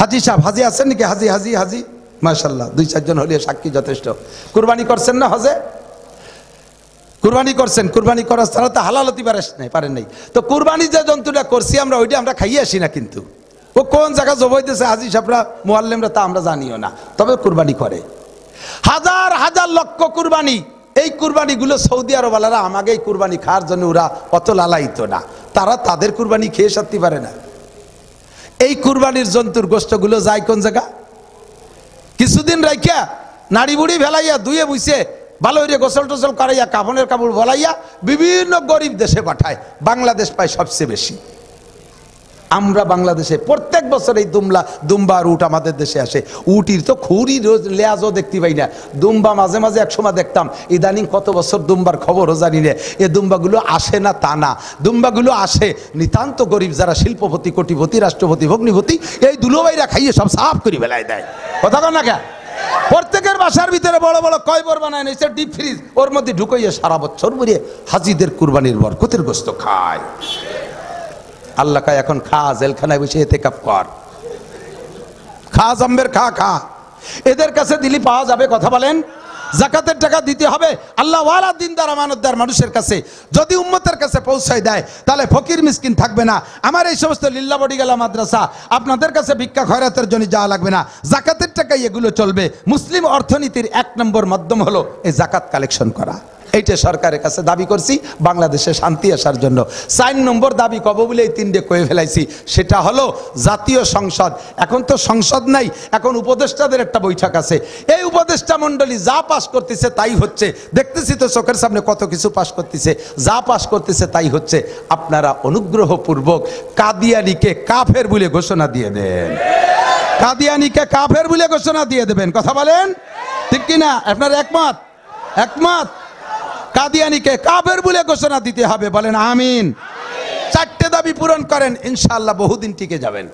হাজি সাহেব হাজি আছেন নাকি? হাজি হাজি হাজি মাশাআল্লাহ, 2-4 জন হলে সাক্ষী যথেষ্ট। কুরবানি করছেন না হজে? কুরবানি করছেন? কুরবানি করার ছাড়া তো হালাল হতে পারেন নাই। তো কুরবানি যে জন্তুটা করছি আমরা, ওইটা আমরা খাইয়ে আসি না। কিন্তু ও কোন জায়গা জবাইতেছে হাজি সাহেবরা, মুআল্লিমরা, তা আমরা জানিও না। তবে কুরবানি করে হাজার হাজার লক্ষ কুরবানি। এই কুরবানিগুলো সৌদি আরবওয়ালারা আমাকে এই কুরবানি খাওয়ার জন্য ওরা অত লালায়িত না, তারা তাদের কুরবানি খেয়ে সারতে পারে না। এই কুরবানির জন্তুর গোশতগুলো যায় কোন জায়গা? কিছুদিন রাখিয়া নাড়ি বুড়ি ফেলাইয়া ধুয়ে বুঝে ভালো হইরে গোসল টোসল করাইয়া কাফনের কাপড় বলাইয়া বিভিন্ন গরিব দেশে পাঠায়। বাংলাদেশ পায় সবচেয়ে বেশি। আমরা বাংলাদেশে প্রত্যেক বছর এই দুম্বা আর উট আমাদের দেশে আসে। উটির তো খুরই লেয়াজও দেখতে পাই না। দুম্বা মাঝে মাঝে একসময় দেখতাম, ইদানিং কত বছর দুম্বার খবরও জানি না। এ দুম্বাগুলো আসে না তা না, দুম্বাগুলো আসে নিতান্ত গরিব যারা শিল্পপতি, কোটিপতি, রাষ্ট্রপতি, ভগ্নিপতি, এই দুলোবাইরা খাইয়ে সব সাফ করে বেলায় দেয়। কথা কন না কে? প্রত্যেকের বাসার ভিতরে বড় বড় কয়বর বানায় নিচ্ছে ডিপ ফ্রিজ, ওর মধ্যে ঢুকাইয়া সারা বছর ভরিয়ে হাজিদের কুরবানির বরকতের গোশত খায়। আল্লাহ কায় এখন খা, জেলখানায় বসে ইতিকাফ কর, খা জম্বের খা খা। এদের কাছে দিলি পাওয়া যাবে? কথা বলেন। জাকাতের টাকা দিতে হবে আল্লাহ ওয়ালা দিনদার আমানতদার মানুষের কাছে। যদি উম্মতের কাছে পৌঁছায় দেয় তাহলে ফকির মিসকিন থাকবে না। আমার এই সমস্ত লিল্লা বডিগালা মাদ্রাসা আপনাদের কাছে ভিক্ষা খয়রাতের জন্য যাওয়া লাগবে না, জাকাতের টাকাই এগুলো চলবে। মুসলিম অর্থনীতির 1 নম্বর মাধ্যম হলো এই জাকাত কালেকশন করা। এইটা সরকারের কাছে দাবি করছি বাংলাদেশে শান্তি আসার জন্য। 4 নম্বর দাবি কব বলে এই 3টে কয়ে ফেলাইছি, সেটা হলো জাতীয় সংসদ। এখন তো সংসদ নাই, এখন উপদেষ্টাদের একটা বৈঠক আছে। এই উপদেষ্টা মণ্ডলী যা পাশ করতেছে তাই হচ্ছে। দেখতেছি তো চোখের সামনে কত কিছু পাশ করতেছে, যা পাশ করতেছে তাই হচ্ছে। আপনারা অনুগ্রহপূর্বক কাদিয়ানিকে কাফের বলে ঘোষণা দিয়ে দেন। কাদিয়ানিকে কাফের বলে ঘোষণা দিয়ে দেবেন। কথা বলেন ঠিক কিনা? আপনার একমত? একমত? কাদিয়ানিকে কাফের বলে ঘোষণা দিতে হবে। বলেন আমিন। 4টে দাবি পূরণ করেন, ইনশাআল্লাহ বহুদিন টিকে যাবেন।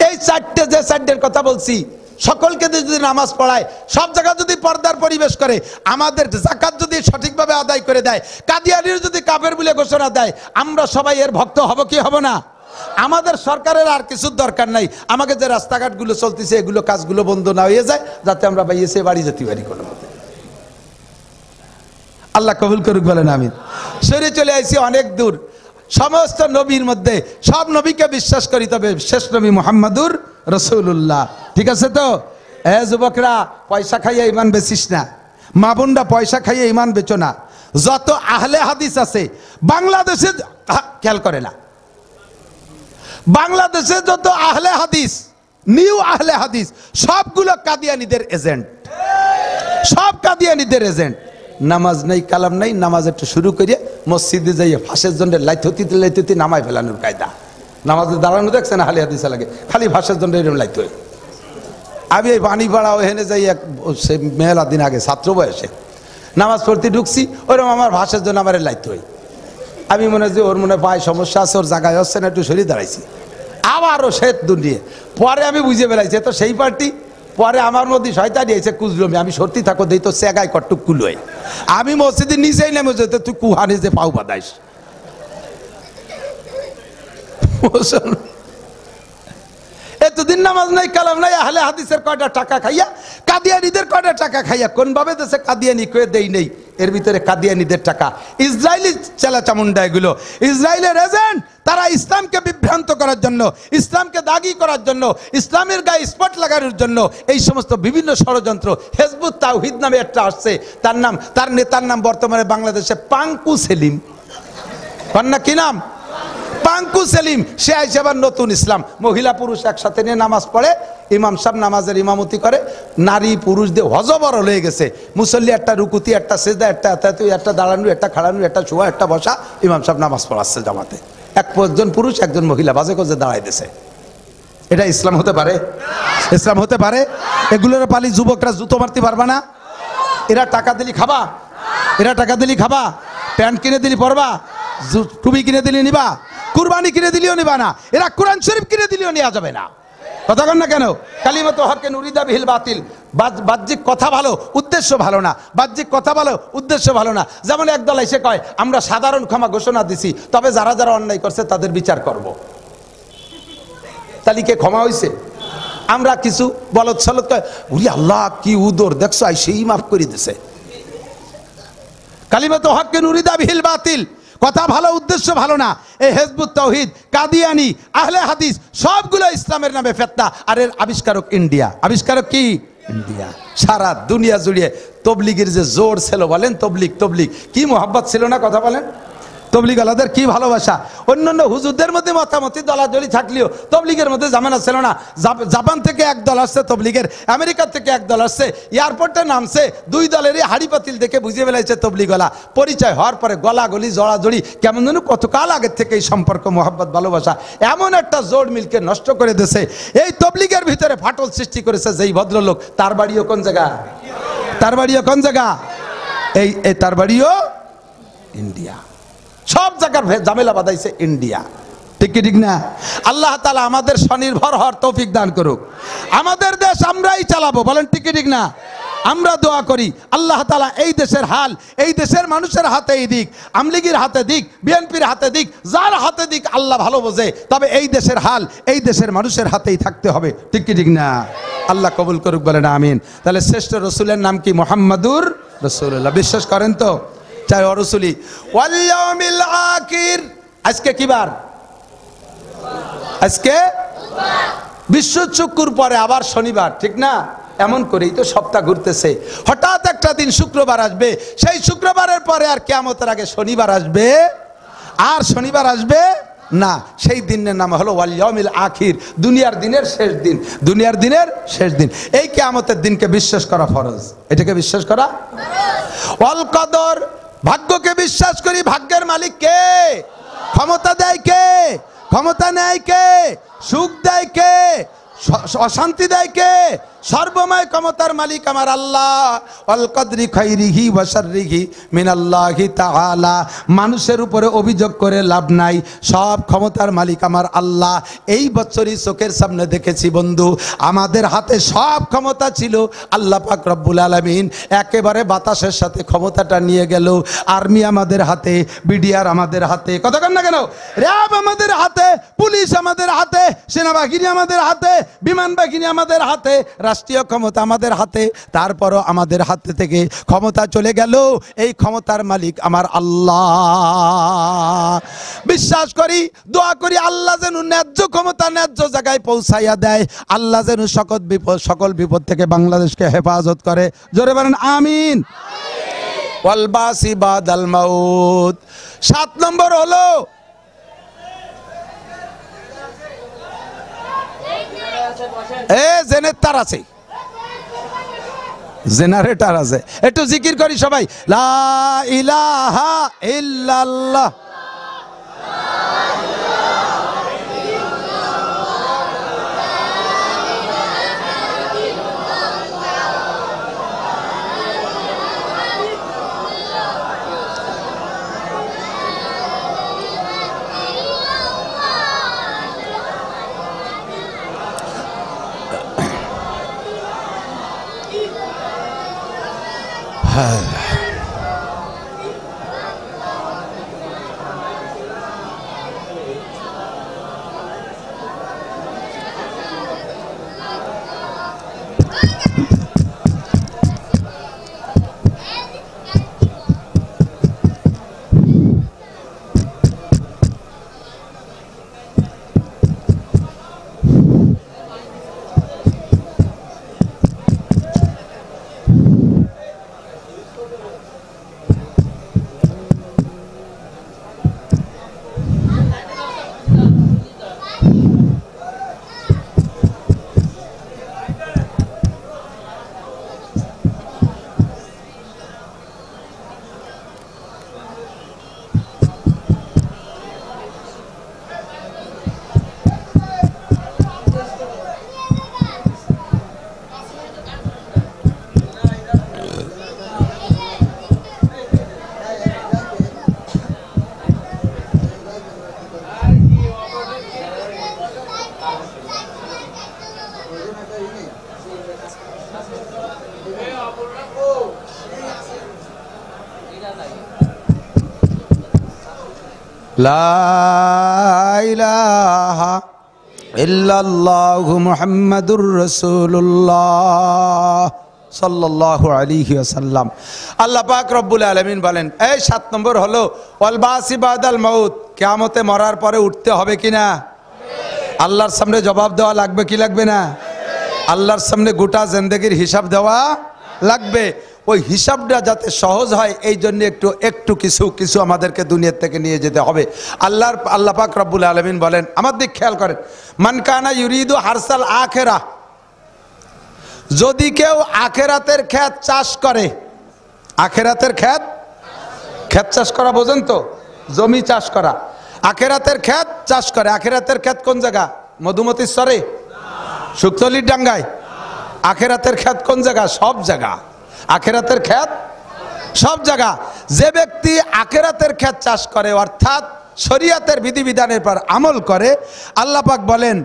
এই 4টে যে 4টের কথা বলছি, সকলকে যদি নামাজ পড়ায়, সব জায়গা যদি পর্দার পরিবেশ করে, আমাদের যাকাত যদি সঠিকভাবে আদায় করে দেয়, কাদিয়ানির যদি কাফের বলে ঘোষণা দেয়, আমরা সবাই এর ভক্ত হব কি হব না? আমাদের সরকারের আর কিছুর দরকার নাই। আমাকে যে রাস্তাঘাটগুলো চলতেছে এগুলো কাজগুলো বন্ধ না হয়ে যায়, যাতে আমরা বাইয়েছে বাড়ি যেতে পারি কোনো মতে। আল্লাহ কবুল করুক, বলেন আমিন। সরে চলে আসি অনেক দূর। সমস্ত নবীর মধ্যে সব নবীকে বিশ্বাস করি, তবে শেষ নবী মুহাম্মাদুর রাসূলুল্লাহ। ঠিক আছে তো? যুবকরা, পয়সা খাইয়ে ইমান বেচিস না। মা বোনরা, পয়সা খাইয়ে ইমান বেচো না। যত আহলে হাদিস আছে বাংলাদেশে, খেয়াল করে না, বাংলাদেশে যত আহলে হাদিস, নিউ আহলে হাদিস, সবগুলো কাদিয়ানীদের এজেন্ট, সব কাদিয়ানীদের এজেন্ট। নামাজ নাই, কালাম নাই, নামাজ একটু শুরু করিয়ে মসজিদে যাইয়ে ফাঁসের জন্য লাইতে নামাই ফেলানোর কায়দা। নামাজে দাঁড়ানো দেখছেন আহলে হাদিসে লাগে, খালি ফাঁসের জন্য এরকম লাইতে হয়। আমি এই বাণীপাড়া ওখানে যাই, এক মেলা দিন আগে ছাত্র বয়সে নামাজ পড়তে ঢুকছি, ওরকম আমার ভাষার জন্য আমার লাইতে হয়। আমি মনে হয় যে ওর মনে পায় সমস্যা আছে, ওর জায়গায় হচ্ছে না, একটু সরিয়ে দাঁড়াইছি। আবারও সে দুনিয়ে পরে আমি বুঝে বেড়াইছি তো সেই পার্টি। পরে আমার মধ্যে শয়তানি এসে কুজলমি, আমি সত্যি থাকো দেই তো সেগায় কটুক কুলোয়। আমি মসজিদের নিচেই নেমে যেতে, তুই কুহানি যে পাও বাদাইস। এতদিন নামাজ নাই, কালাম নাই, আহলে হাদিসের কয়টা টাকা খাইয়া, কাদিয়ানীদের কয়টা টাকা খাইয়া, কোন ভাবে দেশে কাদিয়ানি কয়ে দেই নেই। এর ভিতরে কাদিয়ানীদের টাকা, ইসরায়েলি চেলা চামুন্ডা, এগুলো ইসরায়েলের এজেন্ট। তারা ইসলামকে বিভ্রান্ত করার জন্য, ইসলামকে দাগি করার জন্য, ইসলামের গায়ে স্পট লাগানোর জন্য এই সমস্ত বিভিন্ন ষড়যন্ত্র। হেজবুত তাওহীদ নামে একটা আসছে, তার নাম, তার নেতার নাম বর্তমানে বাংলাদেশে পাঙ্কু সেলিম। কন্যা কি নাম? পাঙ্কু সেলিম। সে আইসে আবার নতুন ইসলাম, মহিলা পুরুষ একসাথে নিয়ে নামাজ পড়ে, ইমাম সাহেব নামাজের ইমামতি করে, নারী পুরুষ দিয়ে হজবরল হয়ে গেছে। মুসল্লি একটা রুকুতি, একটা সেজদা, একটা দাঁড়ানো, একটা খাড়ানো, একটা শোয়া, একটা বসা, ইমাম সাহেব নামাজ পড়াচ্ছে জামাতে। একজন পুরুষ একজন মহিলা বাজে কজে দাঁড়াই দিছে। এটা ইসলাম হতে পারে? ইসলাম হতে পারে? এগুলোর পালি যুবকরা জুতো মারতে পারবা না? এরা টাকা দিলি খাবা? এরা টাকা দিলি খাবা? প্যান্ট কিনে দিলি পরবা? টুপি কিনে দিলি নিবা? কুরবানি কিনে দিলিও নিবা না? এরা কোরআন শরীফ কিনে দিলিও নেওয়া যাবে না। কথা কন না কেন? কালিমাতু হকেন উরিদা বিহিল বাতিল। বাহ্যিক কথা ভালো, উদ্দেশ্য ভালো না। বাহ্যিক কথা ভালো, উদ্দেশ্য ভালো না। যেমন একদল এসে কয় আমরা সাধারণ ক্ষমা ঘোষণা দিছি, তবে যারা যারা অন্যায় করছে তাদের বিচার করব। তালিকে ক্ষমা হয়েছে? আমরা কিছু বলদ সলদ কয়, উরি আল্লাহ কি উদর দেখছো, সেই মাফ করে দিছে। কালিমাতু হকেন উরিদা বিহিল বাতিল, কথা ভালো, উদ্দেশ্য ভালো না। এই হেজবুত তাওহীদ, কাদিয়ানি, আহলে হাদিস সবগুলো ইসলামের নামে ফেতনা। আর এর আবিষ্কারক ইন্ডিয়া। আবিষ্কারক কি? ইন্ডিয়া। সারা দুনিয়া জুড়িয়ে তবলিগের যে জোর ছিল, বলেন তবলিগ, তবলিগ কি মোহাব্বত ছিল না? কথা বলেন। তবলিগ আলাদের কি ভালোবাসা। অন্যান্য হুজুরদের মধ্যে মতামতি দলাদলি থাকলেও তবলিগের মধ্যে জামানা ছিল না। জাপান থেকে এক দল আসছে তবলিগের, আমেরিকা থেকে এক দল আসছে, এয়ারপোর্টে নামছে, দুই দলেরই হাড়ি পাতিল দেখে বুঝে ফেলাইছে তবলিগলা। পরিচয় হওয়ার পরে গলাগলি জড়াজড়ি, কেমন যেন কতকাল আগের থেকে এই সম্পর্ক, মোহাব্বত, ভালোবাসা এমন একটা জোড় মিলকে নষ্ট করে দিয়েছে। এই তবলিগের ভিতরে ফাটল সৃষ্টি করেছে যেই ভদ্রলোক, তার বাড়িও কোন জায়গা? তার বাড়িও কোন জায়গা? এই তার বাড়িও ইন্ডিয়া। সব জায়গার ঝামেলা বাঁধাইছে ইন্ডিয়া। ঠিক কি ঠিক না? আল্লাহ তাআলা আমাদের স্বনির্ভর হওয়ার তৌফিক দান করুক। আমাদের দেশ আমরাই চালাবো, বলেন ঠিক কি ঠিক না? আমরা দোয়া করি আল্লাহ তাআলা এই দেশের হাল, এই দেশের মানুষের হাতে দিক, আমলিগির হাতে দিক, বিএনপির হাতে দিক, যার হাতে দিক আল্লাহ ভালো বোঝে। তবে এই দেশের হাল এই দেশের মানুষের হাতেই থাকতে হবে। ঠিক কি ঠিক না? আল্লাহ কবুল করুক, বলেন আমিন। তাহলে শ্রেষ্ঠ রসুলের নাম কি? মুহাম্মাদুর রাসূলুল্লাহ। বিশ্বাস করেন তো? চাই অরসুলি ওয়াল ইয়াউমিল আখির। আজকে কি বার? আজকে বিশ্ব চক্ষুর পরে আবার শনিবার, ঠিক না? এমন করেই তো সপ্তাহ ঘুরতেছে। হঠাৎ একটা দিন শুক্রবার আসবে, সেই শুক্রবারের পরে আর কিয়ামতের আগে শনিবার আসবে, আর শনিবার আসবে না। সেই দিনের নাম হলো ওয়াল ইয়াউমিল আখির, দুনিয়ার দিনের শেষ দিন। দুনিয়ার দিনের শেষ দিন, এই কিয়ামতের দিনকে বিশ্বাস করা ফরজ। এটাকে বিশ্বাস করা ফরজ। ওয়াল কদর, ভাগ্যকে বিশ্বাস করি। ভাগ্যের মালিক কে? ক্ষমতা দেয় কে? ক্ষমতা নেয় কে? সুখ দেয় কে? অশান্তি দেয় কে? সর্বময় ক্ষমতার মালিক আমার আল্লাহ। আল কদরি খাইরিহি ওয়া শাররিহি মিনাল্লাহি তাআলা। মানুষের উপরে অভিযোগ করে লাভ নাই, সব ক্ষমতার মালিক আমার আল্লাহ। এই বছরই চোখের সামনে দেখেছি বন্ধু, আমাদের হাতে সব ক্ষমতা ছিল, আল্লাহ পাক রব্বুল আলামিন একেবারে বাতাসের সাথে ক্ষমতাটা নিয়ে গেল। আর্মি আমাদের হাতে, বিডিআর আমাদের হাতে, কথা কন না কেন? র্যাব আমাদের হাতে, পুলিশ আমাদের হাতে, সেনাবাহিনী আমাদের হাতে, বিমান বাহিনী আমাদের হাতে, রাষ্ট্রীয় ক্ষমতা আমাদের হাতে, তারপরও আমাদের হাত থেকে ক্ষমতা চলে গেল, এই ক্ষমতার মালিক আমার আল্লাহ। বিশ্বাস করি, দোয়া করি আল্লাহ যেন ন্যায্য ক্ষমতা ন্যায্য জায়গায় পৌঁছাইয়া দেয়, আল্লাহ যেন সকল বিপদ থেকে বাংলাদেশকে হেফাজত করে। জোরে বলেন আমিন। ওয়াল বাসি বাদাল মাউত। 7 নম্বর হলো জেনারেটর আছে, জেনারেটর আছে, একটু জিকির করি সবাই, লা ইলাহা ইল্লাল্লাহ। লা ইলাহা ইল্লাল্লাহু মুহাম্মাদুর রাসূলুল্লাহ সাল্লাল্লাহু আলাইহি ওয়াসাল্লাম। আল্লাহ পাক রব্বুল আলামিন বলেন, এই 7 নম্বর হলো ওয়াল বাসি বাদাল মাউত, কিয়ামতে মরার পরে উঠতে হবে কিনা? আল্লাহর সামনে জবাব দেওয়া লাগবে কি লাগবে না? আল্লাহর সামনে গোটা জিন্দেগির হিসাব দেওয়া লাগবে। ওই হিসাবটা যাতে সহজ হয় এই জন্য একটু কিছু আমাদেরকে দুনিয়ার থেকে নিয়ে যেতে হবে। আল্লাহ পাক রব্বুল আলামিন বলেন, আমার দিক খেয়াল করেন, মান কানা ইউরিদু হারসাল আখিরা, যদি কেউ আখিরাতের ক্ষেত চাষ করে, আখিরাতের ক্ষেত চাষ করা বোঝেন তো, জমি চাষ করা, আখিরাতের ক্ষেত চাষ করে। আখিরাতের ক্ষেত কোন জায়গা? মধুমতির সরে, শুকতলির ডাঙ্গায়। আখিরাতের ক্ষেত কোন জায়গা? সব জায়গা। আখিরাতের ক্ষেত সব জায়গা। যে ব্যক্তি আখিরাতের ক্ষেত চাষ করে, অর্থাৎ শরীয়তের বিধিবিধানের পর আমল করে, আল্লাহ পাক বলেন,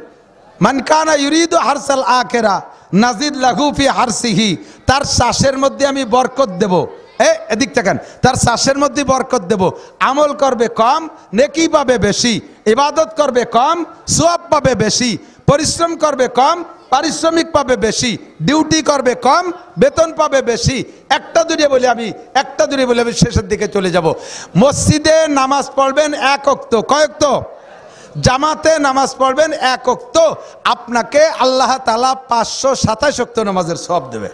মান কানা ইউরিদু হারসাল আখিরা নাজিদ লাহু ফি হারসিহি, তার চাষের মধ্যে আমি বরকত দেব। এদিক দেখেন, তার চাষের মধ্যে বরকত দেব। আমল করবে কম, নেকি পাবে বেশি, ইবাদত করবে কম, সওয়াব পাবে বেশি, পরিশ্রম করবে কম, পারিশ্রমিক পাবে বেশি, ডিউটি করবে কম, বেতন পাবে বেশি। একটা দূরে বলে আমি শেষের দিকে চলে যাব। মসজিদে নামাজ পড়বেন 1 ওয়াক্ত, কয় ওয়াক্ত? জামাতে নামাজ পড়বেন 1 ওয়াক্ত, আপনাকে আল্লাহ তাআলা 527 ওয়াক্ত নামাজের সওয়াব দেবে।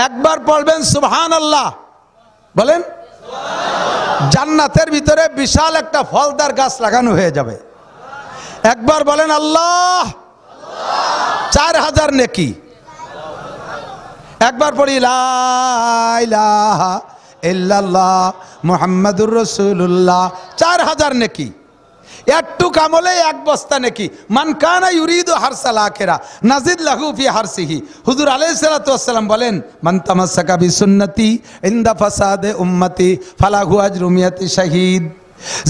একবার পড়বেন সুবহানাল্লাহ, বলেন, জান্নাতের ভিতরে বিশাল একটা ফলদার গাছ লাগানো হয়ে যাবে। একবার বলেন আল্লাহ, 4000 নেকি। একবার পড়ি লা ইলাহা ইল্লাল্লাহ মুহাম্মাদুর রাসূলুল্লাহ, 4000 নেকি। একটু কামলে 1 বস্তা নেকি। মান কানা ইউরিদু হারসাল আখিরা নাজিদ লাহু ফি হারসিহি। হুজুর আলাইহিস সালাতু ওয়াস সালাম বলেন, মান তামাসসাকা বিসুন্নতি ইনদা ফাসাদে উম্মতি ফালাহু আজরু মিয়াতি শাহীদ।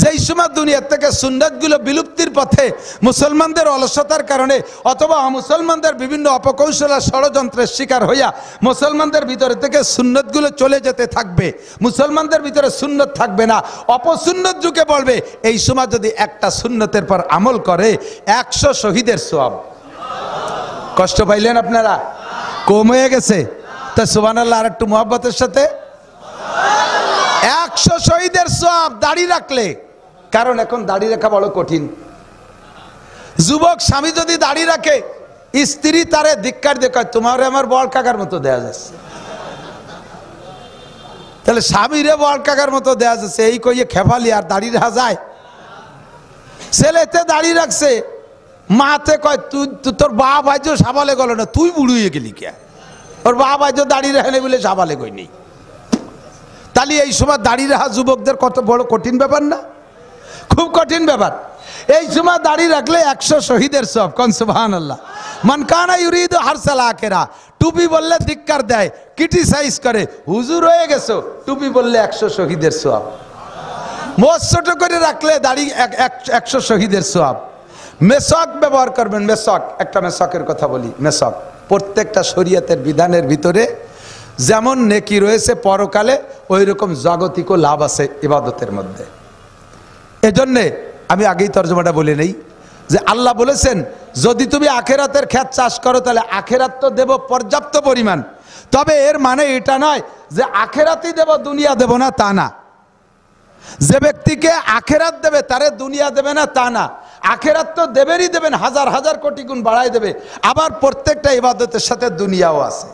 যেই সময় দুনিয়া থেকে সুন্নাতগুলো বিলুপ্তির পথে মুসলমানদের অলসতার কারণে অথবা মুসলমানদের বিভিন্ন অপকৌশল ষড়যন্ত্রের শিকার হইয়া মুসলমানদের ভিতরে থেকে সুন্নতগুলো চলে যেতে থাকবে, মুসলমানদের ভিতরে সুন্নত থাকবে না, অপসুন্নত যুগে বলবে, এই সময় যদি একটা সুন্নতের পর আমল করে 100 শহীদের সওয়াব। কষ্ট পাইলেন আপনারা? কম হয়ে গেছে? তা সুবহানাল্লাহ আর একটু মুহাব্বতের সাথে 100 শহীদের সওয়াব দাড়ি রাখলে। কারণ এখন দাড়ি রাখা বড় কঠিন। যুবক স্বামী যদি দাড়ি রাখে, স্ত্রী তারে ধিক্কার দিয়ে কয় তোমার আমার বড় কাকার মতো দেয়া যাচ্ছে। তাহলে স্বামীরে বড় কাকার মতো দেয়া যাচ্ছে এই কইয়ে খেপালি আর দাড়ি রাখা যায়? ছেলেতে দাড়ি রাখছে, মাতে কয় তুই তোর বাপ আজও সাবালে গেল না, তুই বুড়িয়ে গেলি কে? ওর বাপ আজও দাড়ি রাখে বলে সাবালে কই নেই। তাহলে এই সময় দাড়ি রাখা যুবকদের কত বড় কঠিন ব্যাপার না? খুব কঠিন ব্যাপার। এই সময় দাড়ি রাখলে 100 শহীদের সওয়াব। কোন সুবহানাল্লাহ। মান কানা ইউরিদু হারসাল আখিরা। টুপি বললে ধিক্কার দেয়, ক্রিটিসাইজ করে, হুজুর হয়ে গেছো, টুপি বললে 100 শহীদের সওয়াব। মোজ ছোট করে রাখলে দাড়ি 100 শহীদের সওয়াব। মেসওয়াক ব্যবহার করবেন। মেসওয়াক, একটা মেসওয়াকের কথা বলি। মেসওয়াক প্রত্যেকটা শরীয়তের বিধানের ভিতরে যেমন নেকি রয়েছে পরকালে, ওই রকম জাগতিকও লাভ আছে ইবাদতের মধ্যে। এজন্যে আমি আগেই তর্জমাটা বলে নেই যে আল্লাহ বলেছেন যদি তুমি আখেরাতের ক্ষেত চাষ করো তাহলে আখেরাত তো দেব পর্যাপ্ত পরিমাণ। তবে এর মানে এটা নয় যে আখেরাতই দেব দুনিয়া দেব না, তা না। যে ব্যক্তিকে আখেরাত দেবে তারে দুনিয়া দেবে না, তা না। আখেরাত তো দেবেরই দেবেন, হাজার হাজার কোটি গুণ বাড়াই দেবে। আবার প্রত্যেকটা ইবাদতের সাথে দুনিয়াও আছে।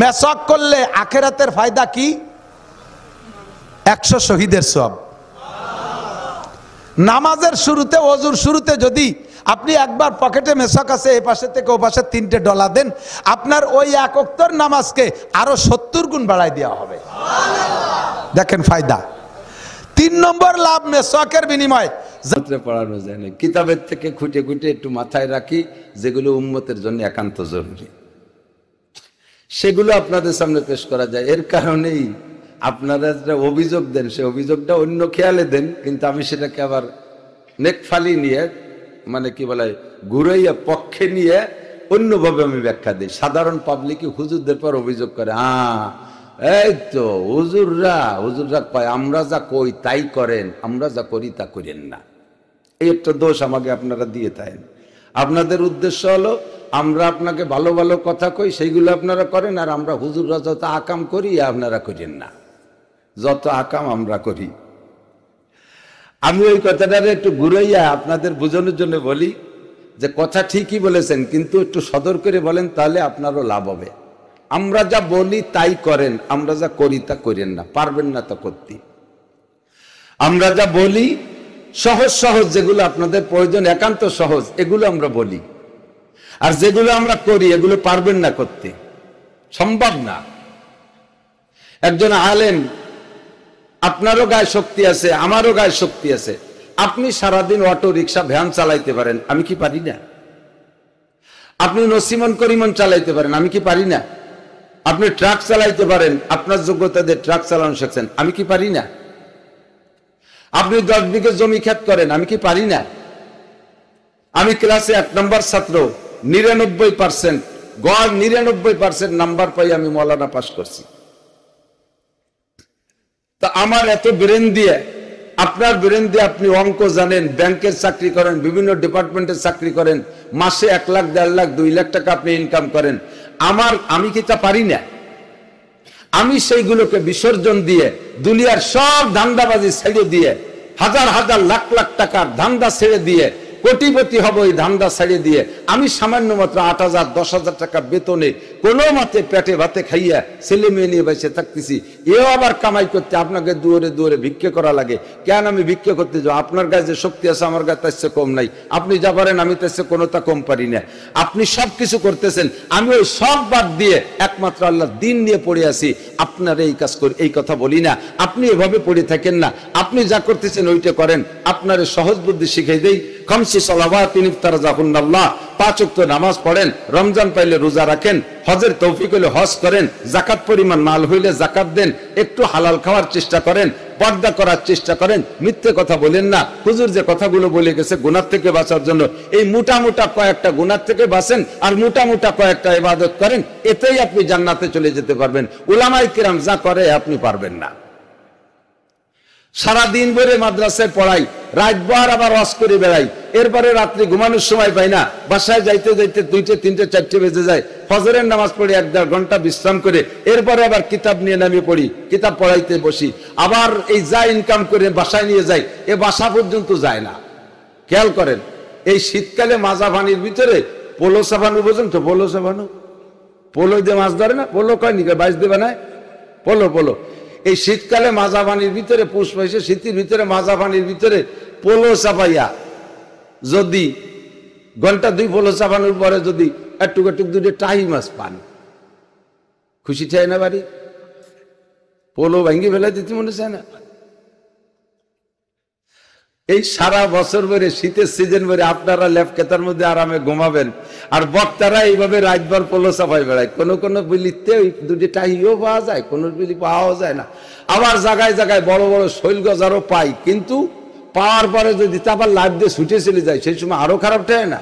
মেসওয়াক করলে আখেরাতের ফায়দা কি? 100 শহীদের সওয়াব। নামাজের শুরুতে, ওযুর শুরুতে যদি আপনি একবার পকেটে মেসওয়াক আছে এই পাশে থেকে ও পাশে 3টে ডলা দেন, আপনার ওই 1 ওয়াক্তের নামাজকে আরো 70 গুণ বাড়াই দেওয়া হবে। দেখেন ফায়দা। 3 নম্বর লাভ মেসওয়াকের বিনিময় পড়ানো যায় না, কিতাবের থেকে খুঁটে খুঁটে একটু মাথায় রাখি যেগুলো উম্মতের জন্য একান্ত জরুরি, সেগুলো আপনাদের সামনে পেশ করা যায়। এর কারণেই আপনারা যেটা অভিযোগ দেন সে অভিযোগটা অন্য খেয়ালে দেন, কিন্তু আমি সেটাকে আবার নেকফালি নিয়ে, মানে কি বলে, ঘুরাইয়া পক্ষে নিয়ে অন্যভাবে আমি ব্যাখ্যা দিই। সাধারণ পাবলিকই হুজুরদের পর অভিযোগ করে, এই তো হুজুররা কয় আমরা যা কই তাই করেন, আমরা যা করি তা করেন না। এই একটা দোষ আমাকে আপনারা দিয়ে থাকেন। আপনাদের উদ্দেশ্য হলো আমরা আপনাকে ভালো ভালো কথা কই, সেইগুলো আপনারা করেন, আর আমরা হুজুররা যত আকাম করি আপনারা করেন না, যত আকাম আমরা করি। আমি ওই কথাটারে একটু ঘুরাইয়া আপনাদের বোঝানোর জন্য বলি যে কথা ঠিকই বলেছেন, কিন্তু একটু সদর করে বলেন, তাহলে আপনারও লাভ হবে। আমরা যা বলি তাই করেন, আমরা যা করি তা করেন না, পারবেন না তা করতে। আমরা যা বলি সহজ সহজ, যেগুলো আপনাদের প্রয়োজন একান্ত সহজ, এগুলো আমরা বলি, আর যেগুলো আমরা করি এগুলো পারবেন না করতে, সম্ভব না। একজন আলেম, আপনারও গায়ে শক্তি আছে, আমারও গায়ে শক্তি আছে। আপনি সারাদিন অটো রিক্সা ভ্যান চালাইতে পারেন, আমি কি পারি না? আপনি নসিমন করিমন চালাইতে পারেন, আমি কি পারি না? আপনি ট্রাক চালাইতে পারেন, আপনার যোগ্যতা দিয়ে ট্রাক চালানো শিখছেন, আমি কি পারি না? আপনি 10 বিঘে জমি ক্ষেত করেন, আমি কি পারি না? আমি ক্লাসে 1 নম্বর ছাত্র, 99% গড় 99% নাম্বার পাই আমি মৌলানা পাস করছি। তা আমার এত ব্রেন দিয়ে, আপনার ব্রেন দিয়ে আপনি অঙ্ক জানেন, ব্যাংকের চাকরি করেন, বিভিন্ন ডিপার্টমেন্টের চাকরি করেন, মাসে 1 লাখ 1.5 লাখ 2 লাখ টাকা আপনি ইনকাম করেন। আমি কি তা পারি না? আমি সেইগুলোকে বিসর্জন দিয়ে দুনিয়ার সব ধান্দাবাজি ছেড়ে দিয়ে, হাজার হাজার লাখ লাখ টাকার ধান্দা ছেড়ে দিয়ে কোটিপতি হব, এই ধান্দা ছেড়ে দিয়ে আমি সামান্য মাত্র 8,000 10,000 টাকা বেতনে কোনো মতে পেটে ভাতে খাইয়া ছেলে মেয়ে নিয়ে বেঁচে থাকতেছি। এও আবার কামাই করতে আপনাকে দুয়ারে দুয়ারে ভিক্ষে করা লাগে। কেন আমি ভিক্ষে করতে যাও? আপনার গায়ে যে শক্তি আছে আমার গায়ে তার চেয়ে কম নাই। আপনি যা পারেন আমি তার চেয়ে কোনোটা কম পারি না। আপনি সব কিছু করতেছেন, আমি ওই সব বাদ দিয়ে একমাত্র আল্লাহর দ্বীন নিয়ে পড়ে আছি। আপনার এই কাজ করি, এই কথা বলি না, আপনি এভাবে পড়ে থাকেন না। আপনি যা করতেছেন ওইটা করেন। আপনার সহজ বুদ্ধি শিখিয়ে দেই। খামসি সালাওয়াতিন ইফতারাযাহুন্নাল্লাহ, 5 ওয়াক্ত নামাজ পড়েন, রমজান পাইলে রোজা রাখেন, হজের তৌফিক হলে হজ করেন, যাকাত পরিমাণ মাল হইলে যাকাত দেন, একটু হালাল খাওয়ার চেষ্টা করেন, পর্দা করার চেষ্টা করেন, মিথ্যে কথা বলেন না। হুজুর যে কথাগুলো বলে গেছে গুনাহ থেকে বাঁচার জন্য, এই মোটা মোটা কয়েকটা গুনাহ থেকে বাঁচেন আর মোটা মোটা কয়েকটা ইবাদত করেন, এতেই আপনি জান্নাতে চলে যেতে পারবেন। উলামায়ে কিরাম যা করে আপনি পারবেন না। সারাদিন ভরে মাদ্রাসায় পড়াই, রাতভর আবার ওয়াজ করে বেড়াই, এরপরে রাত্রি ঘুমানোর সময় পাই না, বাসায় যাইতে যাইতে 2টে 3টে 4টে বেজে যায়, ফজরের নামাজ পড়ে 1-1.5 ঘন্টা বিশ্রাম করে এরপরে আবার কিতাব নিয়ে নামিয়ে পড়ি, কিতাব পড়াইতে বসি, আবার এই যা ইনকাম করে বাসায় নিয়ে যাই, এ বাসা পর্যন্ত যায় না। খেয়াল করেন, এই শীতকালে মাজা পানির ভিতরে পোলো সাবানো, বোঝেন তো পোলো সাবানো, পোলো দিয়ে মাছ ধরে না, পোলো কয় নিকে বাইশ দেবে না, পোলো পোলো। এই শীতকালে মাজা পানির ভিতরে, পুষ মাসে শীতের ভিতরে মাজা পানির ভিতরে পোলো চাপাইয়া যদি ঘন্টা 2 পোলো চাপানোর পরে যদি একটু 2টে টাই মাছ পান, খুশি চাই না বাড়ি? পোলো ভাঙ্গি ফেলে দিতে মনে চায় না? এই সারা বছর ভরে শীতের সিজন ভরে আপনারা ল্যাপ কেতার মধ্যে আরামে ঘুমাবেন, আর বক্তারা এইভাবে রাতভর পোলো চাপাই বেড়ায়। কোনো বিলিতে ওই 2টে টাইও পাওয়া যায়, কোনো বিলি পাওয়া যায় না। আবার জায়গায় জায়গায় বড় বড় শৈল গজারও পাই, কিন্তু পাওয়ার পরে যদি তা আবার লাভ দিয়ে ছুটে চলে যায়, সেই সময় আরো খারাপ ঠায় না।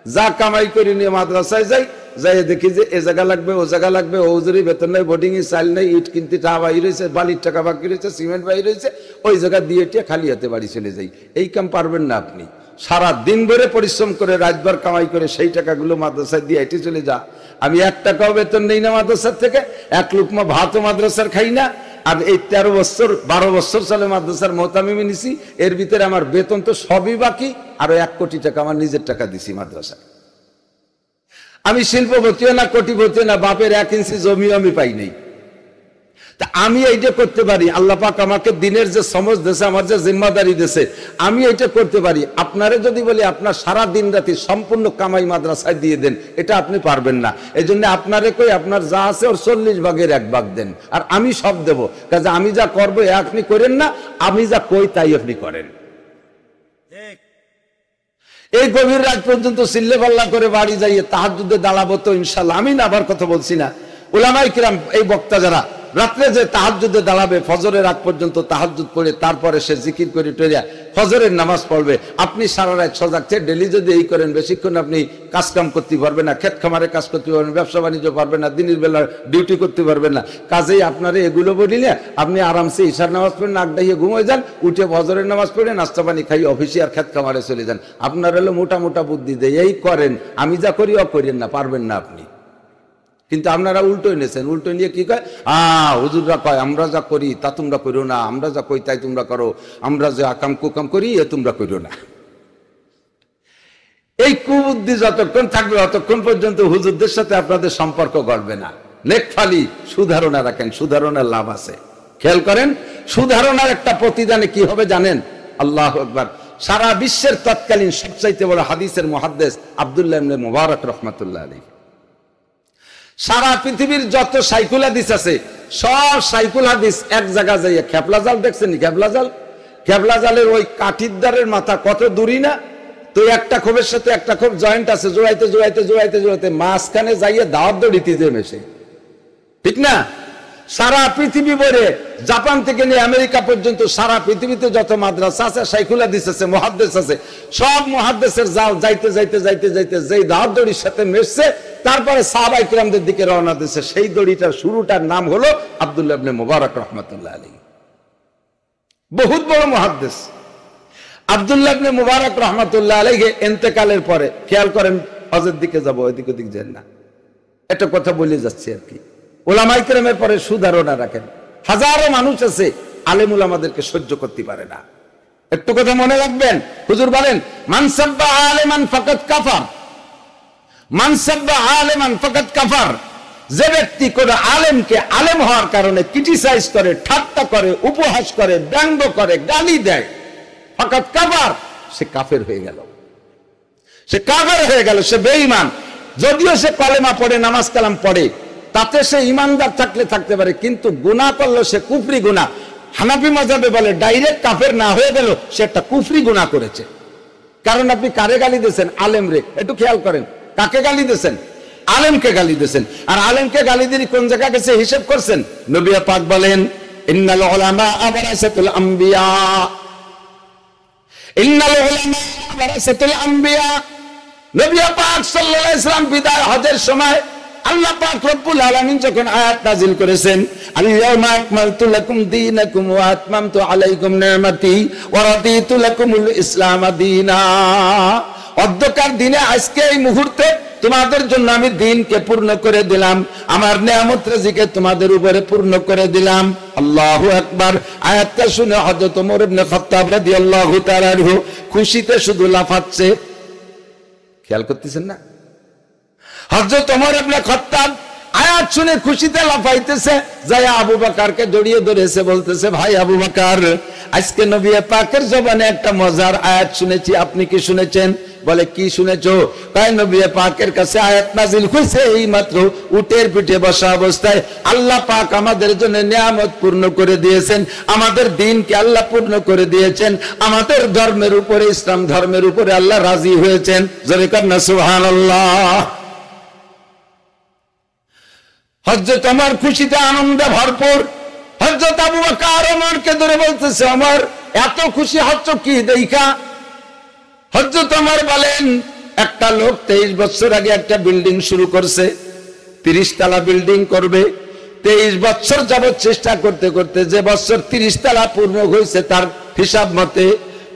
যা কামাই করে নিয়ে মাদ্রাসায় যাই, যাই দেখি যে এ জায়গা লাগবে, ও জায়গা লাগবে, ওজুরি বেতন নেই, বোর্ডিং এ চাল নেই, ইট কিনতে টাকা বাই রয়েছে, বালির টাকা বাকি রয়েছে, সিমেন্ট বাই রয়েছে, ওই জায়গা দিয়ে খালি হাতে বাড়ি চলে যাই। এই কাম পারবেন না আপনি। সারা দিন ভরে পরিশ্রম করে রাতভর কামাই করে সেই টাকাগুলো মাদ্রাসায় দিয়ে হেঁটে চলে যা। আমি 1 টাকাও বেতন নেই না মাদ্রাসার থেকে, 1 লুকমা ভাতও মাদ্রাসার খাই না। আর এই 13 বছর 12 বছর চলে মাদ্রাসার মোহতামিমে নিছি, এর ভিতরে আমার বেতন তো সবই বাকি, আরো 1 কোটি টাকা আমার নিজের টাকা দিছি মাদ্রাসা। আমি শিল্পপতিও না, কোটিপতিও না, বাপের 1 ইঞ্চি জমিও আমি পাই নাই। তা আমি এইটা করতে পারি, আল্লাহ পাক আমাকে দিনের যে সমজ দেশে, আমার যে জিম্মাদারি দেশে, আমি এইটা করতে পারি। আপনারা যদি বলি আপনার সারা দিন রাতি সম্পূর্ণ কামাই মাদ্রাসায় দিয়ে দেন, এটা আপনি পারবেন না। এই জন্য আপনারে কই, আপনার যা আছে ওর 40 ভাগের 1 ভাগ দেন, আর আমি সব দেব। কাজে আমি যা করবো আপনি করেন না, আমি যা কই তাই আপনি করেন। এই গভীর রাত পর্যন্ত চিল্লে পাল্লা করে বাড়ি যাইয়ে তাহাজ্জুদে দাঁড়াবো তো ইনশাল্লাহ। আমি না আবার কথা বলছি না, উলামায়ে কিরাম এই বক্তা যারা রাত্রে যে তাহাজ্জুদে দাঁড়াবে, ফজরের আগ পর্যন্ত তাহাজ্জুদ পড়ে তারপরে সে জিকির করে টরিয়া ফজরের নামাজ পড়বে, আপনি সারা রাত সজাগ থেকে ডেলি যদি এই করেন, বেশিক্ষণ আপনি কাজ কাম করতে পারবেন না, ক্ষেত খামারে কাজ করতে পারবেন, ব্যবসা বাণিজ্য পারবেন না, দিনের বেলা ডিউটি করতে পারবেন না। কাজেই আপনারা এগুলো বলিলে আপনি আরামসে ঈশার নামাজ পড়ে নাক ডাইয়ে ঘুমিয়ে যান, উঠে ফজরের নামাজ পড়ে নাস্তা পানি খাই অফিসে আর ক্ষেত খামারে চলে যান। আপনার হলো মোটা মোটা বুদ্ধি দেয়, এই করেন, আমি যা করি ও করেন না, পারবেন না আপনি। কিন্তু আপনারা উল্টো এনেছেন, উল্টো নিয়ে কি কয়, হুজুররা কয় আমরা যা করি তা তোমরা করো না, আমরা যা কই তাই তোমরা করো, আমরা যে আকাম কুকাম করি এ তোমরা করো না। এই কুবুদ্ধি যতক্ষণ থাকবে ততক্ষণ পর্যন্ত হুজুরদের সাথে আপনাদের সম্পর্ক গড়বে না। নেকফালি সুধারণা রাখেন, সুধারণার লাভ আছে। খেয়াল করেন, সুধারণার একটা প্রতিদানে কি হবে জানেন? আল্লাহু আকবার। সারা বিশ্বের তৎকালীন সবচাইতে বড় হাদিসের মুহাদ্দিস আব্দুল্লাহ ইবনে মুবারক রাহমাতুল্লাহ আলাইহি, সারা পৃথিবীর যত সাইকুল হাদিস আছে সব সাইকুল হাদিস এক জায়গা যাইয়া, খেপলা জাল দেখছেন? খেপলা জাল, খেপলা জালের ওই কাঠির দ্বারের মাথা কত দূরই না, তো একটা খোপের সাথে একটা খোপ জয়েন্ট আছে, জোড়াইতে জোড়াইতে জোড়াইতে জোড়াইতে মাঝখানে যাইয়া দাওয়াত দড়িতে জমেছে, ঠিক না? সারা পৃথিবী ভরে, জাপান থেকে নিয়ে আমেরিকা পর্যন্ত সারা পৃথিবীতে যত মাদ্রাসা আছে, সাইকুল হাদিস আছে, মুহাদ্দিস আছে, সব মুহাদ্দিসের জাল যাইতে যাইতে যাইতে যাইতে যেই দাওয়াত দড়ির সাথে মিশছে, তারপরে সাহাবায়ে কিরামদের দিকে রওনা দিয়েছে। সেই দড়িটার শুরুটার নাম হলো আব্দুল্লাহ ইবনে মুবারক রাহমাতুল্লাহ আলাইহি। বহুত বড় মুহাদ্দিস আব্দুল্লাহ ইবনে মুবারক রাহমাতুল্লাহ আলাইহি ইন্তেকালের পরে, খেয়াল করেন, হজের দিকে যাব, ওইদিক ওদিক যান না, একটা কথা বলে যাচ্ছি আর কি। উলামায়ে কিরামের পরে সুধারণা রাখেন। হাজারো মানুষ আছে আলেম উলামাদেরকে সহ্য করতে পারে না। একটু কথা মনে রাখবেন, হুজুর বলেন মান সাব্বা আলিমান ফাকাত কাফার, মান সাব্বা আলিমান ফাকাত কাফার। যে ব্যক্তি কোন আলেমকে আলেম হওয়ার কারণে ক্রিটিসাইজ করে, ঠাট্টা করে, উপহাস করে, ব্যঙ্গ করে, গালি দেয়, ফাকাত কাফার, সে কাফের হয়ে গেল, সে কাফের হয়ে গেল, সে বেঈমান। যদিও সে কলেমা পড়ে, নামাজ কালাম পড়ে, তাতে সে ইমানদার থাকলে থাকতে পারে, কিন্তু গুনাহ করলো সে কুফরি গুনাহ। হানাফি মাযহাবে বলে ডাইরেক্ট কাফের না হয়ে গেল, সে একটা কুফরি গুনাহ করেছে। কারণ আপনি কারে গালি দিয়েছেন? আলেম রে। একটু খেয়াল করেন, কাকে গালি দিয়েছেন? আলেমকে গালি দিয়েছেন। আর আলেমকে গালি দিয়ে কোন জায়গা গেছে হিসাব করছেন? নবী পাক বলেন ইন্নাল উলামা ওয়ারাসাতুল আম্বিয়া, ইন্নাল উলামা ওয়ারাসাতুল আম্বিয়া। নবী পাক সাল্লাল্লাহু আলাইহি ওয়াসাল্লাম বিদায় হজের সময় আল্লাহ পাক রব্বুল আলামিন যখন আয়াত নাযিল করেছেন, আল-ইয়াওমা আকমালতু লাকুম দীনাকুম ওয়া আতমামতু আলাইকুম নি'মাতি ওয়া রাদিতু লাকুমুল ইসলাম দীনা, অদ্যকার দিনে আজকে এই মুহূর্তে তোমাদের জন্য আমি দ্বীনকে পূর্ণ করে দিলাম, আমার নিয়ামত রাজিকে তোমাদের উপরে পূর্ণ করে দিলাম। আল্লাহু আকবার। আয়াতটা শুনে হযরত ওমর ইবনে খাত্তাব রাদিয়াল্লাহু তাআলা আনহু খুশিতে শুধু লাফাচ্ছে। খেয়াল করতেছেন না? হযরত ওমর ইবনে খাত্তাব আয়াত শুনে খুশিতে লাফাইতেছে, যায় আবু বকরকে জড়িয়ে ধরেছে, বলতেছে, ভাই আবু বকর, আজকে নবী পাকের জবানে একটা মজার আয়াত শুনেছি, আপনি কি শুনেছেন? বলে, কি শুনেছো? কয়, নবী পাকের কাছে আয়াত নাযিল হইছে এই মাত্র, উটের পিঠে বসা অবস্থায় আল্লাহ পাক আমাদের জন্য নিয়ামত পূর্ণ করে দিয়েছেন, আমাদের দ্বীনকে আল্লাহ পূর্ণ করে দিয়েছেন, আমাদের ধর্মের উপরে, ইসলাম ধর্মের উপরে আল্লাহ রাজি হয়েছেন। জোরে কান্না সুবহানাল্লাহ। হযরত ওমর খুশিতে আনন্দে ভরপুর। হযরত আবু বকর ওমরকে ধরে বলতেছে, ওমর এত খুশি হচ্ছ কি দেইখা? হযরত ওমর বলেন, একটা লোক 23 বছর আগে একটা বিল্ডিং শুরু করছে, 30 তলা বিল্ডিং করবে। 23 বছর যাবত চেষ্টা করতে করতে যে বছর 30 তলা পূর্ণ হয়েছে, তার হিসাব মতে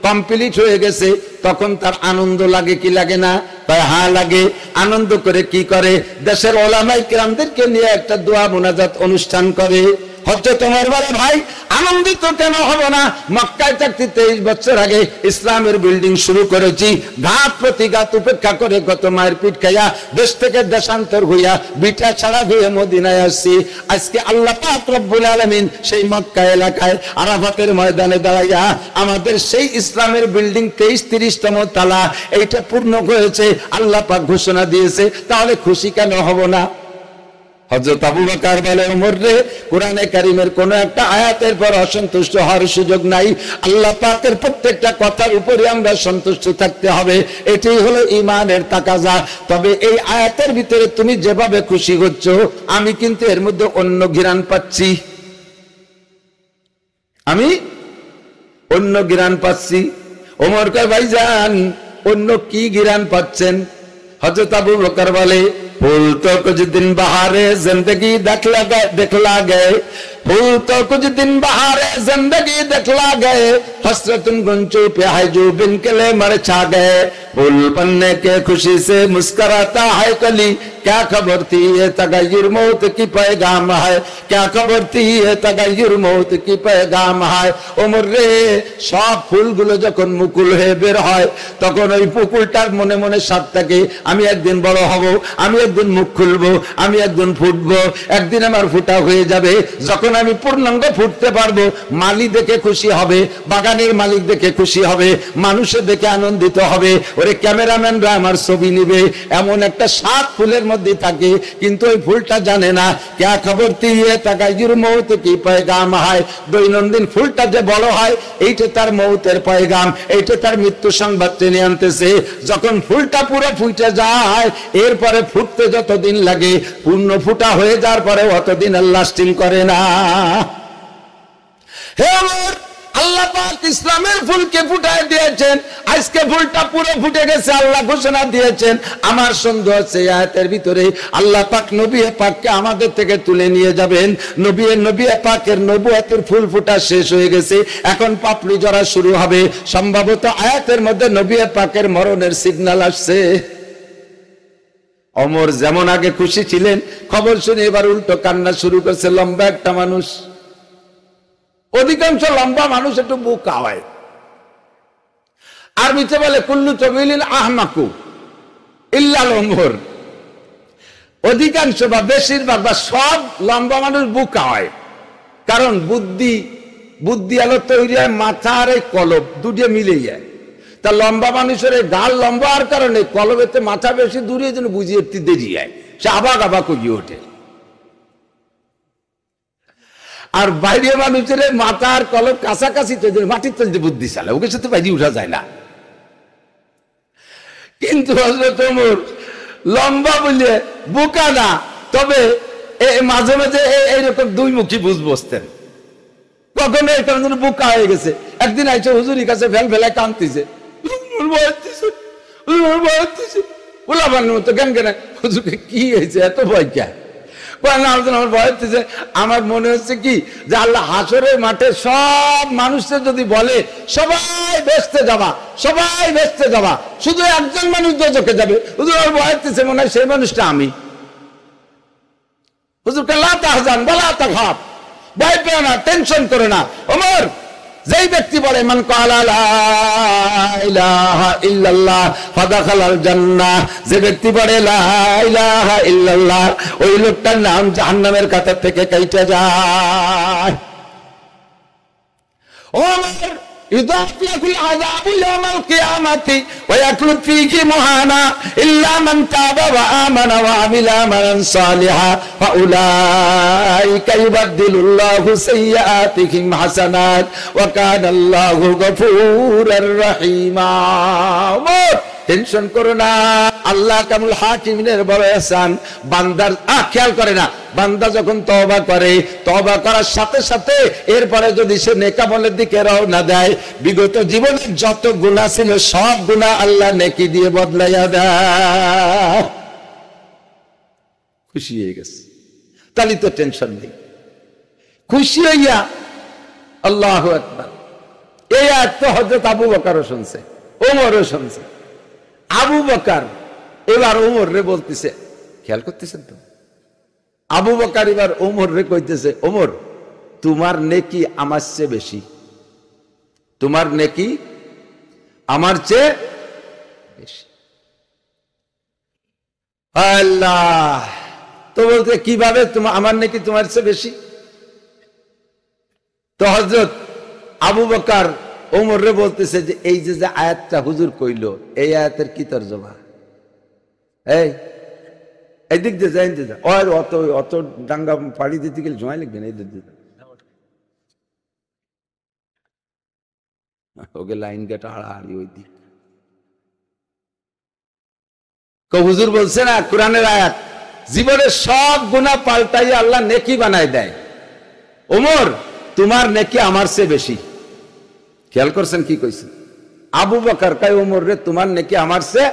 কমপ্লিট হয়ে গেছে, তখন তার আনন্দ লাগে কি লাগে না? হ্যাঁ লাগে। আনন্দ করে কি করে? দেশের ওলামায়ে কেরামদেরকে নিয়ে একটা দোয়া মুনাজাত অনুষ্ঠান করে। হযরত ওমর বলে, ভাই আনন্দিত কেন হব না? মক্কায় থাকতে 23 বছর আগে ইসলামের বিল্ডিং শুরু করেছি, ঘাত প্রতিঘাত উপেক্ষা করে কত মায়ের পিঠ খাইয়া দেশ থেকে দেশান্তর হইয়া বিটা ছাড়া হয়ে মদিনায় আসছি। আজকে আল্লাহ পাক রব্বুল আলামিন সেই মক্কা এলাকায় আরাফাতের ময়দানে দাঁড়াইয়া আমাদের সেই ইসলামের বিল্ডিং 23-30তম তালা এইটা পূর্ণ হয়েছে, আল্লাহ পাক ঘোষণা দিয়েছে, তাহলে খুশি কেন হব না? হযরত আবু বকর বলে, ওমর রে, কোরআনে কারীমের কোন একটা আয়াতের পর অসন্তুষ্ট হওয়ার সুযোগ নাই, আল্লাহ পাকের প্রত্যেকটা কথার উপরে আমরা সন্তুষ্ট থাকতে হবে, এটাই হলো ঈমানের তাকাজা। তবে এই আয়াতের ভিতরে তুমি যেভাবে খুশি হচ্ছ, আমি কিন্তু এর মধ্যে অন্য ঘ্রাণ পাচ্ছি, আমি অন্য ঘ্রাণ পাচ্ছি। ওমর কয়, ভাইজান অন্য কি ঘ্রাণ পাচ্ছেন? হযরত আবু বকর বলে, फूल तो कुछ दिन बहारे जिंदगी दिखला गए, फूल तो कुछ दिन बहारे जिंदगी दिखला गए, हसरतुन गुंचू पे है जो बिन के मर छा गए, फूल बनने के खुशी से मुस्कुराता है कली, क्या खबर थी ये तगय्युर मौत की पैगाम है, क्या खबर थी ये तगय्युर मौत की पैगाम है। ওমর রে, সব ফুলগুলো যখন মুকুল হয়ে বের হয়, তখন ওই পুকুলটার মনে মনে সাপ থাকে, আমি একদিন বড় হব, আমি একদিন মুখ খুলবো, আমি একদিন ফুটবো, একদিন আমার ফুটা হয়ে যাবে। যখন আমি পূর্ণাঙ্গ ফুটতে পারবো, মালি দেখে খুশি হবে, বাগানের মালিক দেখে খুশি হবে, মানুষের দেখে আনন্দিত হবে, ওরে ক্যামেরাম্যানরা আমার ছবি নিবে, এমন একটা সাত ফুলের মধ্যে থাকে। কিন্তু ওই ফুলটা জানে না, ক্যা খবর দিয়ে তাগায়ুর মৌত কি পয়গাম হয়, দৈনন্দিন ফুলটা যে বড় হয়, এইটা তার মৌতের পয়গাম, এইটা তার মৃত্যু সংবাদ টেনে আনতেছে। যখন ফুলটা পুরো ফুটে যায়, এরপরে ফুটতে যতদিন লাগে, পূর্ণ ফুটা হয়ে যাওয়ার পরে অতদিন আর লাস্টিং করে না। হে আমার আল্লাহ পাক ইসলামের ফুলকে ফুটায় দিয়েছেন, আজকে ফুলটা পুরো ফুটে গেছে, আল্লাহ ঘোষণা দিয়েছেন। আমার সন্দেহ আছে আয়াতের ভিতরে আল্লাহ পাক নবী পাককে আমাদের থেকে তুলে নিয়ে যাবেন। নবী পাকের নবুয়তের ফুল ফুটা শেষ হয়ে গেছে, এখন পাপড়ি জড়া শুরু হবে। সম্ভবত আয়াতের মধ্যে নবী পাকের মরণের সিগন্যাল আসছে। ওমর যেমন আগে খুশি ছিলেন, খবর শুনে এবার উল্টো কান্না শুরু করছে। লম্বা একটা মানুষ, অধিকাংশ লম্বা মানুষ একটু বোকা হয়, আরবিতে বলে কুল্লু তবিলিন আহমাকু ইল্লাল ওমর। অধিকাংশ বা বেশিরভাগ বা সব লম্বা মানুষ বোকা হয়, কারণ বুদ্ধি আলো তৈরি হয় মাথা আর এই কলব দুটো মিলে যায়। তা লম্বা মানুষের গাল লম্বা আর কারণে কলবেতে মাথা বেশি দূরে যেন বুঝিয়ে দেরি যায়, সে আবাক আবাক হয়ে ওঠে। আর বাইরে মানুষের মাথা আর কলব কাছাকাছি মাটির তলতে বুদ্ধি চালে, ওকে সাথে বাইরে উঠা যায় না। কিন্তু হযরত ওমর লম্বা বলে বোকা না, তবে মাঝে মাঝে এইরকম দুই মুখী বুঝ বসতেন। কখনো এটা বোকা হয়ে গেছে, একদিন আইসে হুজুরের কাছে ফেল ফেলায় কাঁদতেছে, পোলাপানের মতো জ্ঞান জ্ঞান, হুজুরকে কি হয়েছে এত ভয় কে? আমার ভয় হচ্ছে, আমার মনে হচ্ছে কি যে আল্লাহ হাসরের মাঠে সব মানুষদের যদি বলে সবাই বেহেশতে যাবা, সবাই বেহেশতে যাবা, শুধু একজন মানুষ দোজখে যাবে, হুজুর আমার ভয় হচ্ছে মনে হয় সেই মানুষটা আমি। হুজুরকে লা তাহজান ওয়ালা তাখাফ, ভয় পেও না, টেনশন করো না। ওমর, যেই ব্যক্তি বলে মান ক্বালা লা ইলাহা ইল্লাল্লাহ ফাদাখালাল জান্নাহ, যে ব্যক্তি বলে লা ইলাহা ইল্লাল্লাহ, ওই লোকটার নাম জাহান্নামের কাতার থেকে কাইটা যায়। ওমর يضاف له العذاب يوم القيامة ويخلد فيه مهانا إلا من تاب وآمن وعمل عملا صالحا فأولئك يبدل الله سيئاتهم حسنات وكان الله غفورا رحيما। টেনশন করো না, আল্লাহ কামুল হাকিমিনের বড় ihsan। বান্দার খেয়াল করে না, বান্দা যখন তওবা করে, তওবা করার সাথে সাথে এরপরে যদি সে নেক আমলের দিকে রওনা দেয়, বিগত জীবনে যত গুনাহ ছিল সব গুনাহ আল্লাহ নেকি দিয়ে বদলাইয়া দেয়। খুশি হয়ে গেছে, তাহলে তো টেনশন নেই। খুশি হইয়া আল্লাহু আকবার। এই আয়াত তো হযরত আবু বকরও শুনছে, ওমরও শুনছে। আবু বকর এবার ওমর রে বলতেছে, খেয়াল করতেছেন তো, আবু বকর এবার ওমর রে কইতেছে, ওমর তোমার নেকি আমার চেয়ে বেশি, তোমার নেকি আমার চেয়ে বেশি। আল্লাহ তো বলতে কিভাবে আমার নেকি তোমার চেয়ে বেশি? তো হযরত আবু বকর ওমর রে বলতেছে যে এই যে আয়াতটা হুজুর কইল, এই আয়াতের কি তরজমা? এই দিক দিয়ে যাই, অত অত ডাঙ্গা পাড়ি দিতে গেলে জমা লিখবেন, এই দিক দিয়ে ওকে লাইন কেটে হাড়াহাড়ি ওই দিক। হুজুর বলছে না কোরআনের আয়াত, জীবনের সব গুনাহ পাল্টাই আল্লাহ নেকি বানায় দেয়। ওমর তোমার নেকি আমার চেয়ে বেশি। খেয়াল করছেন কি কইছে? আবু বকর কয় ওমর রে তোমার নেকি আমার চেয়ে,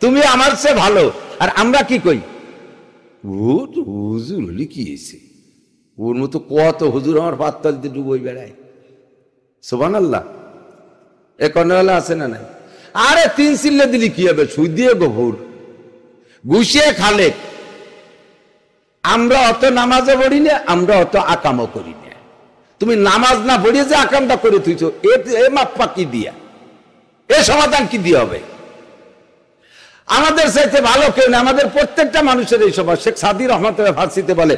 তুমি আমার চেয়ে ভালো। আর আমরা কি কই? হুজুর হলি কি হয়েছে, ওর মতো কত হুজুর আমার পাত্তাল দিয়ে ডুবই বেড়ায়। সুবহানাল্লাহ। এ কর্ণওয়ালা আছে না নাই? আরে তিন চিল্লে দিলি কি হবে, সুই দিয়ে গভুর ঘুষিয়ে খালে। আমরা অত নামাজও পড়ি না, আমরা অত আকামও করি না। তুমি নামাজ না পড়িয়ে যে আকামটা করে তুইছো, এ মাপ্পা কি দিয়া, এ সমাধান কি দিয়ে হবে? আমাদের চাইতে ভালো কেউ না। আমাদের প্রত্যেকটা মানুষের এই স্বভাব। শেখ সাদি রহমতুল্লাহ ফার্সিতে বলে,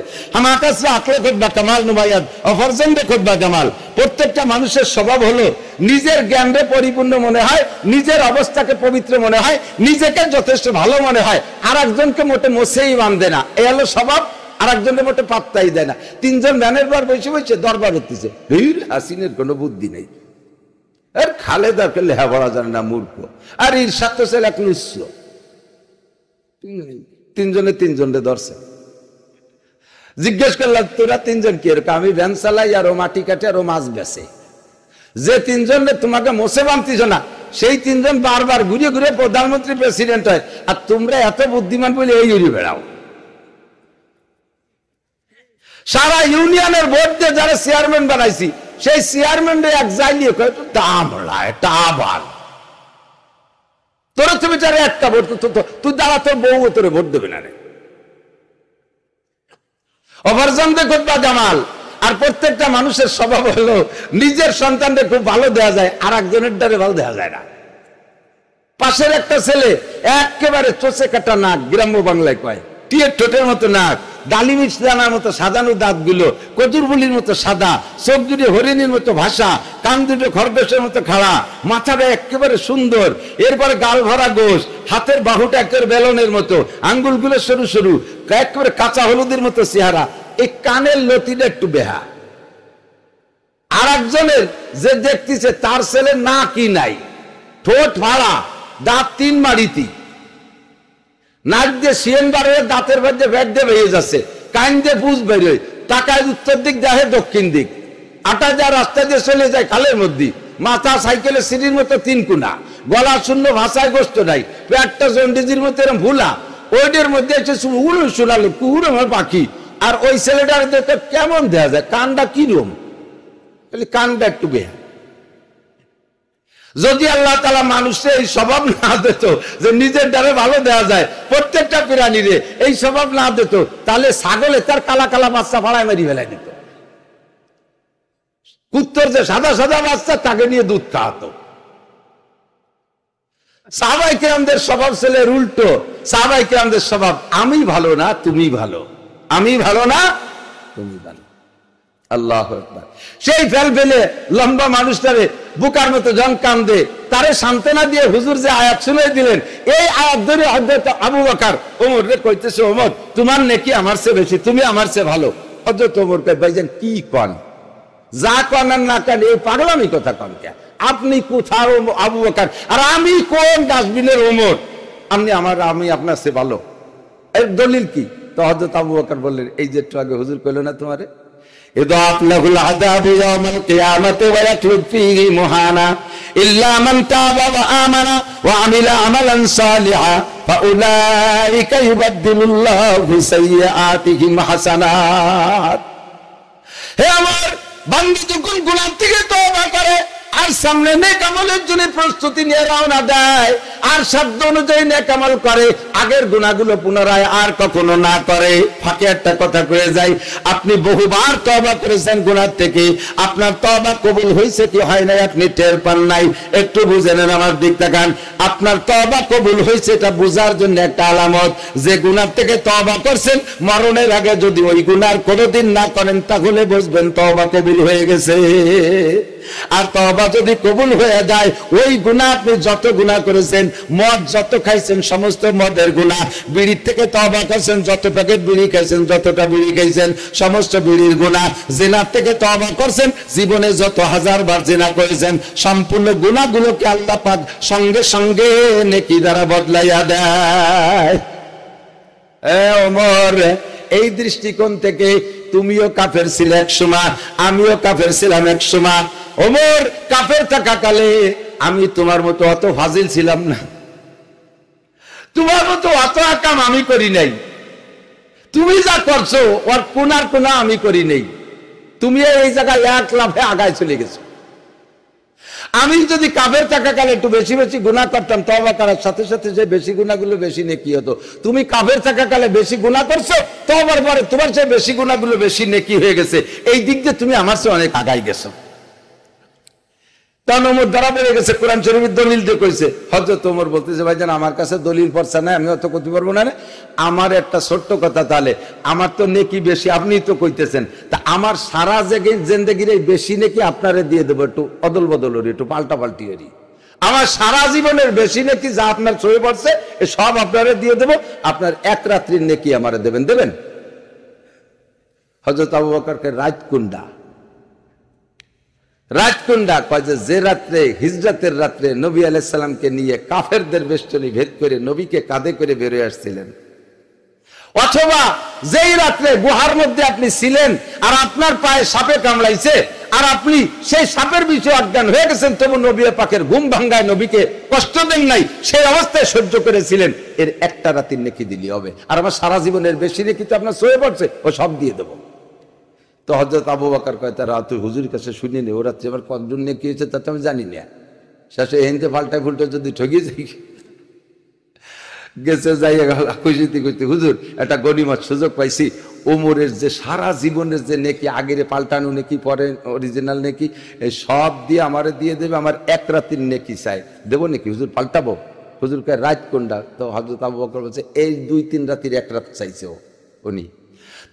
প্রত্যেকটা মানুষের স্বভাব হলো নিজের জ্ঞানে পরিপূর্ণ মনে হয়, নিজের অবস্থাকে পবিত্র মনে হয়, নিজেকে যথেষ্ট ভালো মনে হয়, আর একজনকে মোটে মোছেই বান্ধে না। এই হলো স্বভাব। আর একজনের মোটে পাত্তাই দেয় না। তিনজন ভ্যানের পর বসে বসে দরবার হতেছে, হাসিনের কোনো বুদ্ধি নেই, আর খালেদাকে লেহা বলা জানে না, মূর্খ। আর এর সাথে ছেলে এক লুচ্ছ। তিনজনে তিনজনে ধরছে। জিজ্ঞেস করলাম তোরা তিনজন কি এরকম? আমি ভ্যান চালাই, আর ও মাটি কাটে, আর ও মাছ বেচে। যে তিনজনে তোমাকে মোছে বানতিস না, সেই তিনজন বারবার ঘুরে ঘুরে প্রধানমন্ত্রী প্রেসিডেন্ট হয়, আর তোমরা এত বুদ্ধিমান বলে এই ঘুরে বেড়াও। সারা ইউনিয়নের ভোট দিয়ে যারা চেয়ারম্যান বানাইছি, সেই চেয়ারম্যান এক যাইলিয়ে দাম টাবার তোরা, তুমি যারা একটা ভোট তুই দাঁড়া, তোর বউ তোরে ভোট দেবে না রে। অভারজনদে খুতবা জামাল। আর প্রত্যেকটা মানুষের স্বভাব হলো নিজের সন্তানদের খুব ভালো দেওয়া যায়, আর একজনের দ্বারে ভালো দেওয়া যায় না। পাশের একটা ছেলে একেবারে চোষে কাটা নাক, গ্রাম্য বাংলায় কয়, টিয়ের ঠোঁটের মতো নাক, ডালিমিচ দানার মতো সাজানো দাঁতগুলো, কচুরবুলির মতো সাদা, চোখ দুটো হরিণীর মতো ভাষা, কান দুটো খরগোশের মতো খাড়া, মাথাটা একেবারে সুন্দর, এরপরে গাল ভরা গোশ, হাতের বাহুটা একেবারে বেলনের মতো, আঙ্গুলগুলো সরু সরু, একেবারে কাঁচা হলুদের মতো চেহারা, এই কানের লতিটা একটু বেহা। আর একজনের যে দেখতেছে তার ছেলে না কি নাই, ঠোঁট ফাড়া, দাঁত তিন মাড়িতি, নাক দিয়ে শিয়েন বার হয়ে দাঁতের মধ্যে ভেট দিয়ে বেরিয়ে যাচ্ছে, কান দিয়ে পুষ বেরোয়, টাকায় উত্তর দিক দেখে দক্ষিণ দিক, আটা যা রাস্তা দিয়ে চলে যায় খালের মধ্যে, মাথা সাইকেলের সিঁড়ির মতো তিন কোনা, গলা শূন্য, ভাষায় গোস্ত নাই, পেটটা জন্ডিজির মধ্যে এরকম ভুলা, ওইটার মধ্যে এসে উড়ো শুনালো কুড়ো আমার পাখি। আর ওই ছেলেটার দেখে কেমন দেখা যায়, কানটা কিরম, কানটা একটু বেহা। যদি আল্লাহ তাআলা মানুষে এই স্বভাব না দিত যে নিজের দ্বারে ভালো দেওয়া যায়, প্রত্যেকটা প্রাণীরে এই স্বভাব না দিত, তাহলে ছাগলে তার কালা কালা বাচ্চা ফাড়ায় মারি ফেলাই দিত। কুত্তর যে সাদা সাদা বাচ্চা তাকে নিয়ে দুধ খাওয়াতো। সাহাবায়ে কেরামদের স্বভাব ছেলের উল্টো। সাহাবায়ে কেরামদের স্বভাব আমি ভালো না তুমি ভালো, আমি ভালো না তুমি ভালো। আল্লাহু আকবার। সেই ফেল ফেলে লম্বা মানুষটারে বুকার মতো জন কান্দে, তারে সান্ত্বনা দিয়ে হুজুর যে আয়াত শুনিয়ে দিলেন, এই আয়াত ধরে হযরত আবু বকর ওমর রে কইতেছে, ওমর তোমার নেকি আমার চেয়ে বেশি, তুমি আমার চেয়ে ভালো। হযরত ওমর কয়, ভাইজান কি কন, যা কন আর না কন এই পাগলামি কথা কন কে? আপনি কোথাও আবু বকর আর আমি কোন ডাস্টবিনের ওমর? আমি আপনার চেয়ে ভালো, এর দলিল কি? তো হযরত আবু বকর বললেন, এই যে একটু আগে হুজুর কইল না তোমারে, ইদাফ লাহুল আযাবু ইয়াওমাল কিয়ামাতি ওয়া ইয়াখলুদ ফীহি মুহানা ইল্লা মান তাবা ওয়া আমানা ওয়া আমিলা আমালান সালিহা ফাউলাইকা ইউবাদদিলুল্লাহু সাইয়্যাতিহিম হাসানাত। হে আমার বান্দা যখন গুনাহ থেকে তওবা করে আর সামনে নেক আমলের জন্য প্রস্তুতি নিয়ে রওনা দেয় আর সাধ্য অনুযায়ী নেক আমল করে, আগের গুনাহগুলো পুনরায় আর কখনো না করে। ফাঁকে একটা কথা কয়ে যাই, আপনি বহুবার তওবা করেছেন গুনাহ থেকে, আপনার তওবা কবুল হয়েছে কি হয় নাই আপনি টের পান নাই। একটু বুঝে নেন, আমার দিক তাকান। আপনার তওবা কবুল হয়েছে এটা বোঝার জন্য একটা আলামত, যে গুনাহ থেকে তওবা করছেন মরণের আগে যদি ওই গুনাহ কোনোদিন না করেন তাহলে বুঝবেন তওবা কবুল হয়ে গেছে। আর তওবা যদি কবুল হয়ে যায়, ওই গুনাহ আপনি যত গুনাহ করেছেন, মদ যত খাইছেন সমস্ত মদের গুনাহ, বিড়ির থেকে তওবা করেছেন, যত প্যাকেট বিড়ি খাইছেন, যতটা বিড়ি খাইছেন সমস্ত বিড়ির গুনাহ, জিনার থেকে তওবা করেছেন, জীবনে যত হাজারবার জিনা করেছেন সম্পূর্ণ গুনাহগুলোকে আল্লাহ পাক সঙ্গে সঙ্গে নেকি দ্বারা বদলাইয়া দেয়। ওমর, এই দৃষ্টিকোণ থেকে তুমিও কাফের ছিলে এক সময়, আমিও কাফের ছিলাম এক সময়। ওমর, কাফের থাকাকালে আমি তোমার মতো অত ফাজিল ছিলাম না, তোমার মতো অত আকাম আমি করি নাই। তুমি যা করছো ওর কোনার কোনা আমি করি নাই। তুমি এই জায়গায় এক লাফে আগায় চলে গেছো। আমি যদি কাফের থাকাকালে একটু বেশি বেশি গুনাহ করতাম, তওবা করার সাথে সাথে যে বেশি গুনাহগুলো বেশি নেকি হতো। তুমি কাফের থাকাকালে বেশি গুনাহ করছো, তওবার পরে তোমার চেয়ে বেশি গুনাহগুলো বেশি নেকি হয়ে গেছে। এই দিক দিয়ে তুমি আমার চেয়ে অনেক আগাই গেছো। তখন ওমর ধরা পড়ে গেছে, কোরআন শরীফের দলিল দিয়ে কইছে। হযরত ওমর বলতেছে, ভাইজান আমার কাছে দলিল পড়ছে না, আমি অত করতে পারবো না। আমার একটা ছোট্ট কথা, তাহলে আমার তো নেকি বেশি, আপনি তো কইতেছেন, তা আমার সারা জিন্দেগির এই বেশি নেকি আপনারে দিয়ে দেবো, একটু অদল বদল হরি, একটু পাল্টা পাল্টি হরি। আমার সারা জীবনের বেশি নেকি যা আপনার ছড়ে পড়ছে সব আপনারে দিয়ে দেবো, আপনার এক রাত্রির নেকি আমারে দেবেন। দেবেন? হযরত আবু বকরকে রাজকুন্ডা কয় যে রাত্রে হিজরতের রাত্রে নবী আলাইহিস সালামকে নিয়ে কাফেরদের বেষ্টনী ভেদ করে নবীকে কাঁধে করে বেরিয়ে আসছিলেন, অথবা যেই রাত্রে গুহার মধ্যে আপনি ছিলেন আর আপনার পায়ে সাপে কামড়াইছে আর আপনি সেই সাপের বিষয়ে অজ্ঞান হয়ে গেছেন, তবু নবী পাকের ঘুম ভাঙ্গায় নবীকে কষ্ট দেন নাই, সেই অবস্থায় সহ্য করেছিলেন, এর একটা রাতের নেকি দিলি হবে। আর আমার সারা জীবনের বেশি নেকি তো আপনার সয়ে পড়ছে, ও সব দিয়ে দেবো। তো হযরত আবু বকর কয়, তারা তুই হুজুরের কাছে শুনি নি, ও রাত্রে আবার কতজন নেকি হয়েছে তা তো আমি জানি না। শেষে এনতে পাল্টায় ফুলটা যদি ঠকিয়ে যাই গেছে, যাই খুশিতে খুশিতে, হুজুর একটা গনিমত সুযোগ পাইছি, ওমরের যে সারা জীবনের যে নেকি, আগের পাল্টানো নেকি পরে অরিজিনাল নেকি, এই সব দিয়ে আমারে দিয়ে দেবে, আমার এক রাতের নেকি চাই, দেবো নাকি হুজুর? পাল্টাবো? হুজুর কয় রাত কোনটা? তো হযরত আবু বকর বলছে, এই 2-3 রাতের এক রাত চাইছে উনি।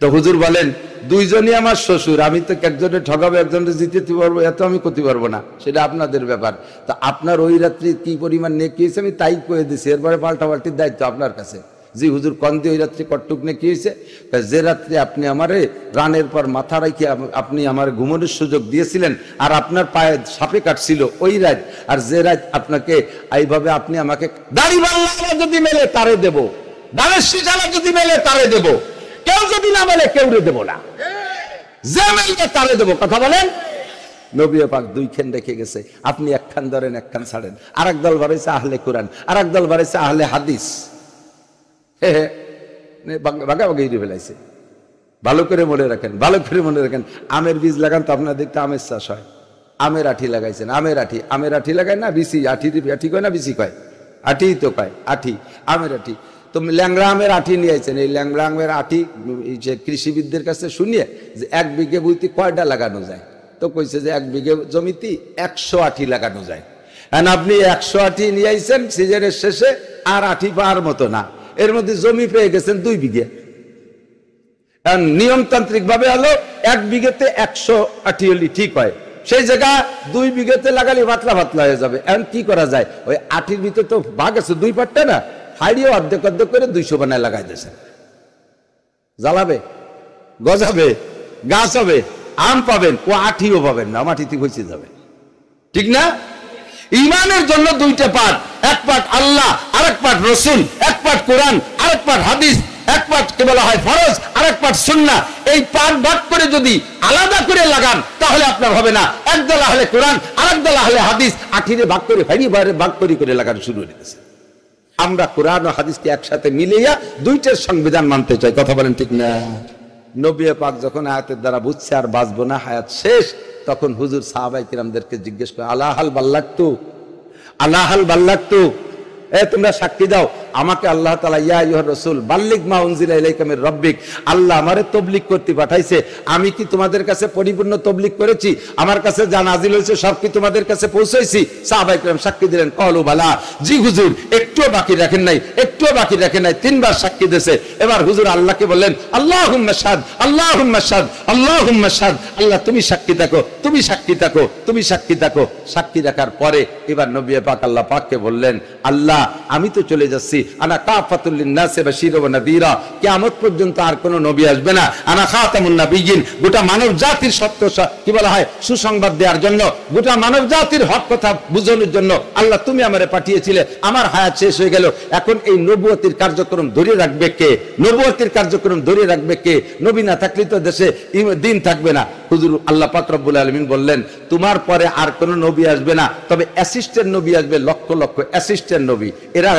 তো হুজুর বলেন, দুইজনই আমার শ্বশুর, আমি তো একজনে ঠকাবো একজনে জিতে পারবো এত আমি করতে পারবো না, সেটা আপনাদের ব্যাপার। তো আপনার ওই রাত্রি কি পরিমাণ নেকি হয়েছে আমি তাই কয়ে দিছি, এরপরে পাল্টাপাল্টির দায়িত্ব আপনার কাছে। জি হুজুর, কন দিয়ে ওই রাত্রি কটটুক নেকি হয়েছে? যে রাত্রে আপনি আমারে রানের পর মাথা রাখি আপনি আমার ঘুমানোর সুযোগ দিয়েছিলেন আর আপনার পায়ে সাপে কাটছিল ওই রাত, আর যে রাত আপনাকে এইভাবে আপনি আমাকে দাড়ি বাংলা যদি মেলে তারে দেবো, দাঁড়ের শিশালা যদি মেলে তারে দেবো, কেউ যদি না মেলে কেউ দেবো না, যে মেলবে তারে দেবো। কথা বলেন? নবী পাক দুইখান রেখে গেছে, আপনি একখান ধরেন একখান ছাড়েন। আর এক দল বাড়াইছে আহলে কোরআন, আর এক দল বাড়াইছে আহলে হাদিস। ভাগাভাগি ফেলাইছে। ভালো করে মনে রাখেন, ভালো করে মনে রাখেন, আমের বীজ লাগান তো আপনার দেখতে আমের চাষ হয়। আমের আঠি লাগাইছেন, আমের আঠি লাগায় না, বিসি আঠি কয় না, বিসি কয়, আঠি তো কয়, আঠি, আমের আঠি। তো ল্যাংড়া আমের আঠি নিয়ে আইছেন। এই ল্যাংড়া আমের আঠি যে কৃষিবিদদের কাছে শুনিয়ে যে 1 বিঘে বইতে কয়টা লাগানো যায়, তো কইছে যে 1 বিঘে জমিতে 100 আঠি লাগানো যায়। আর আপনি 100 আঠি নিয়ে আইছেন সিজনের শেষে, আর আঠি পাওয়ার মতো না, এর মধ্যে জমি পেয়ে গেছেন 2 বিঘে। নিয়মতান্ত্রিক ভাবে হলো 1 বিঘেতে 100 আঠি হলে ঠিক হয়, সেই জায়গা 2 বিঘেতে লাগালে পাতলা পাতলা হয়ে যাবে। এখন কি করা যায়, ওই আঠির ভিতরে তো ভাগ আছে 2 পাটটা না, হাইড়িও অর্ধেক অর্ধেক করে 200 বানায় লাগাই দিয়েছে। জ্বালাবে, গজাবে, গাছ হবে, আম পাবেন, ও আঠিও পাবেন না, মাটিতে পৌঁছে যাবে। ঠিক না? ইমানের জন্য 2টা পাঠ, এক পাঠ আল্লাহ, আরেক পাঠ রসুল, এক পাঠ কোরআন, আরেক পাঠ হাদিস, এক পাঠ কে বলা হয় ফরজ, আরেক পাঠ সুন্নাহ। এই পাঠ ভাগ করে যদি আলাদা করে লাগান তাহলে আপনার হবে না। একদল আহলে কোরআন, আরেক দল আহলে হাদিস, আঠিরে ভাগ করে ফাইরি বাইরে ভাগ করে লাগানো শুরু হয়ে গেছে। আমরা কোরআন ও হাদিসকে একসাথে মিলিয়ে 2টার সংবিধান মানতে চাই। কথা বলেন ঠিক না? নবী পাক যখন আয়াতের দ্বারা বুঝছে আর বাঁচবো না, হায়াত শেষ, তখন হুজুর সাহাবায়ে কিরামদেরকে জিজ্ঞেস করে, আলাহাল বাল্লাগতু, আলাহাল বাল্লাগতু, তোমরা সাক্ষী দাও আমাকে আল্লাহ তাআলা ইয়া আইয়ুহার রাসূল বাল্লিগ মা উনজিলা ইলাইকা মির রাব্বিক, আল্লাহ আমারে তাবলীগ করতে পাঠাইছে, আমি কি তোমাদের কাছে পরিপূর্ণ তাবলীগ করেছি? আমার কাছে যা নাজিল হয়েছে সব কি তোমাদের কাছে পৌঁছাইছি? সাহাবায়ে কিরাম সাক্ষী দিলেন, ক্বালু বালা, জি হুজুর, একটুও বাকি রাখেন নাই, একটুও বাকি রাখেন নাই। 3 বার সাক্ষী দিয়েছে। এবার হুজুর আল্লাহকে বললেন, আল্লাহুম্মা শাহাদ, আল্লাহুম্মা শাহাদ, আল্লাহুম্মা শাহাদ, আল্লাহ তুমি সাক্ষী থাকো, তুমি সাক্ষী থাকো, তুমি সাক্ষী থাকো। সাক্ষী রাখার পরে এবার নবী পাক আল্লাহ পাককে বললেন, আল্লাহ আমি তো চলে যাচ্ছি, আনা কাফাতুল লিন্নাসি বাশীরা ওয়া নাযীরা, কিয়ামত পর্যন্ত আর কোন নবী আসবে না, আনা খাতামুন নাবিয়্যিন, গোটা মানব জাতির সত্য কি বলা হয় সুসংবাদ দেওয়ার জন্য, গোটা মানব জাতির হক কথা বুঝানোর জন্য আল্লাহ তুমি আমারে পাঠিয়েছিলে। আমার হায়াত শেষ হয়ে গেল, এখন এই নবুয়তির কার্যক্রম ধরে রাখবে কে? নবুয়তির কার্যক্রম ধরে রাখবে কে? নবী না থাকলে তো দেশে দিন থাকবে না। হুজুর আল্লাহ পাক রব্বুল আলামিন বললেন, তোমার পরে আর কোন নবী আসবে না, তবে অ্যাসিস্ট্যান্ট নবী আসবে, লক্ষ লক্ষ অ্যাসিস্ট্যান্ট নবী। এরা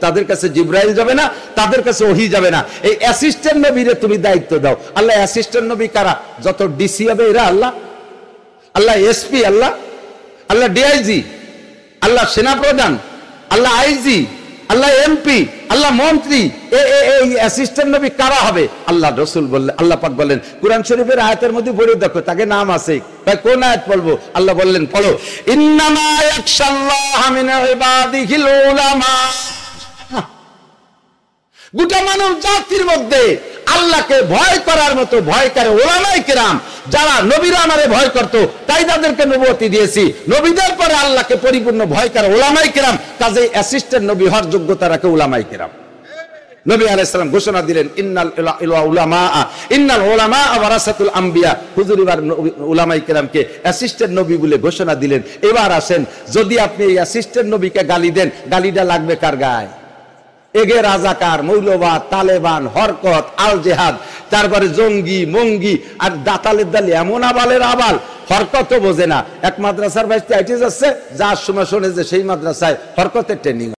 তাদের কাছে জিবরাইল যাবে না, তাদের কাছে ওহী যাবে না, এই অ্যাসিস্ট্যান্ট নবীরে তুমি দায়িত্ব দাও। আল্লাহ অ্যাসিস্ট্যান্ট নবী কারা? যত ডিসি হবে এরা আল্লাহ, আল্লাহ এসপি, আল্লাহ, আল্লাহ ডিআইজি, আল্লাহ সেনাপ্রধান, আল্লাহ আইজি, আল্লাহ এমপি, আল্লাহ মন্ত্রী। এই অ্যাসিস্ট্যান্ট নবী কারা হবে? আল্লাহ রাসূল বললেন, আল্লাহ পাক বললেন, কুরআন শরীফের আয়াতের মধ্যে পড়ে দেখো, তাকে নাম আছে। তাই কোন আয়াত পড়বো? আল্লাহ বললেন, পড়ো, ইন্নামা ইয়াখশাল্লাহা মিন ইবাদিহিল উলামা। গোটা মানব জাতির মধ্যে আল্লাহকে ভয় করার মতো ভয় করে উলামায়ে কেরাম, যারা নবীরা আমারে ভয় করতো তাই তাদেরকে নবুয়তি দিয়েছি। নবীদের পরে আল্লাহকে পরিপূর্ণ ভয় করে উলামায়ে কেরাম, কাজেই অ্যাসিস্ট্যান্ট নবী হওয়ার যোগ্যতা রাখে উলামায়ে কেরাম। নবী আলাইহিস সালাম ঘোষণা দিলেন, ইন্নাল উলামা ওয়ারাসাতুল আম্বিয়া। হুজুর এবার উলামায়ে কেরামকে অ্যাসিস্ট্যান্ট নবী বলে ঘোষণা দিলেন। এবার আসেন, যদি আপনি এই অ্যাসিস্ট্যান্ট নবীকে গালি দেন, গালিটা লাগবে কার গায়ে? এগে রাজাকার, মৌলবাদ, তালেবান, হরকত, আল জেহাদ, তারপরে জঙ্গি মঙ্গি, আর দাতালের দালি এমন আবালের আবাল, হরকতও বোঝে না। এক মাদ্রাসার বাইরে যাচ্ছে, যার সময় শোনে যে সেই মাদ্রাসায় হরকতের ট্রেনিং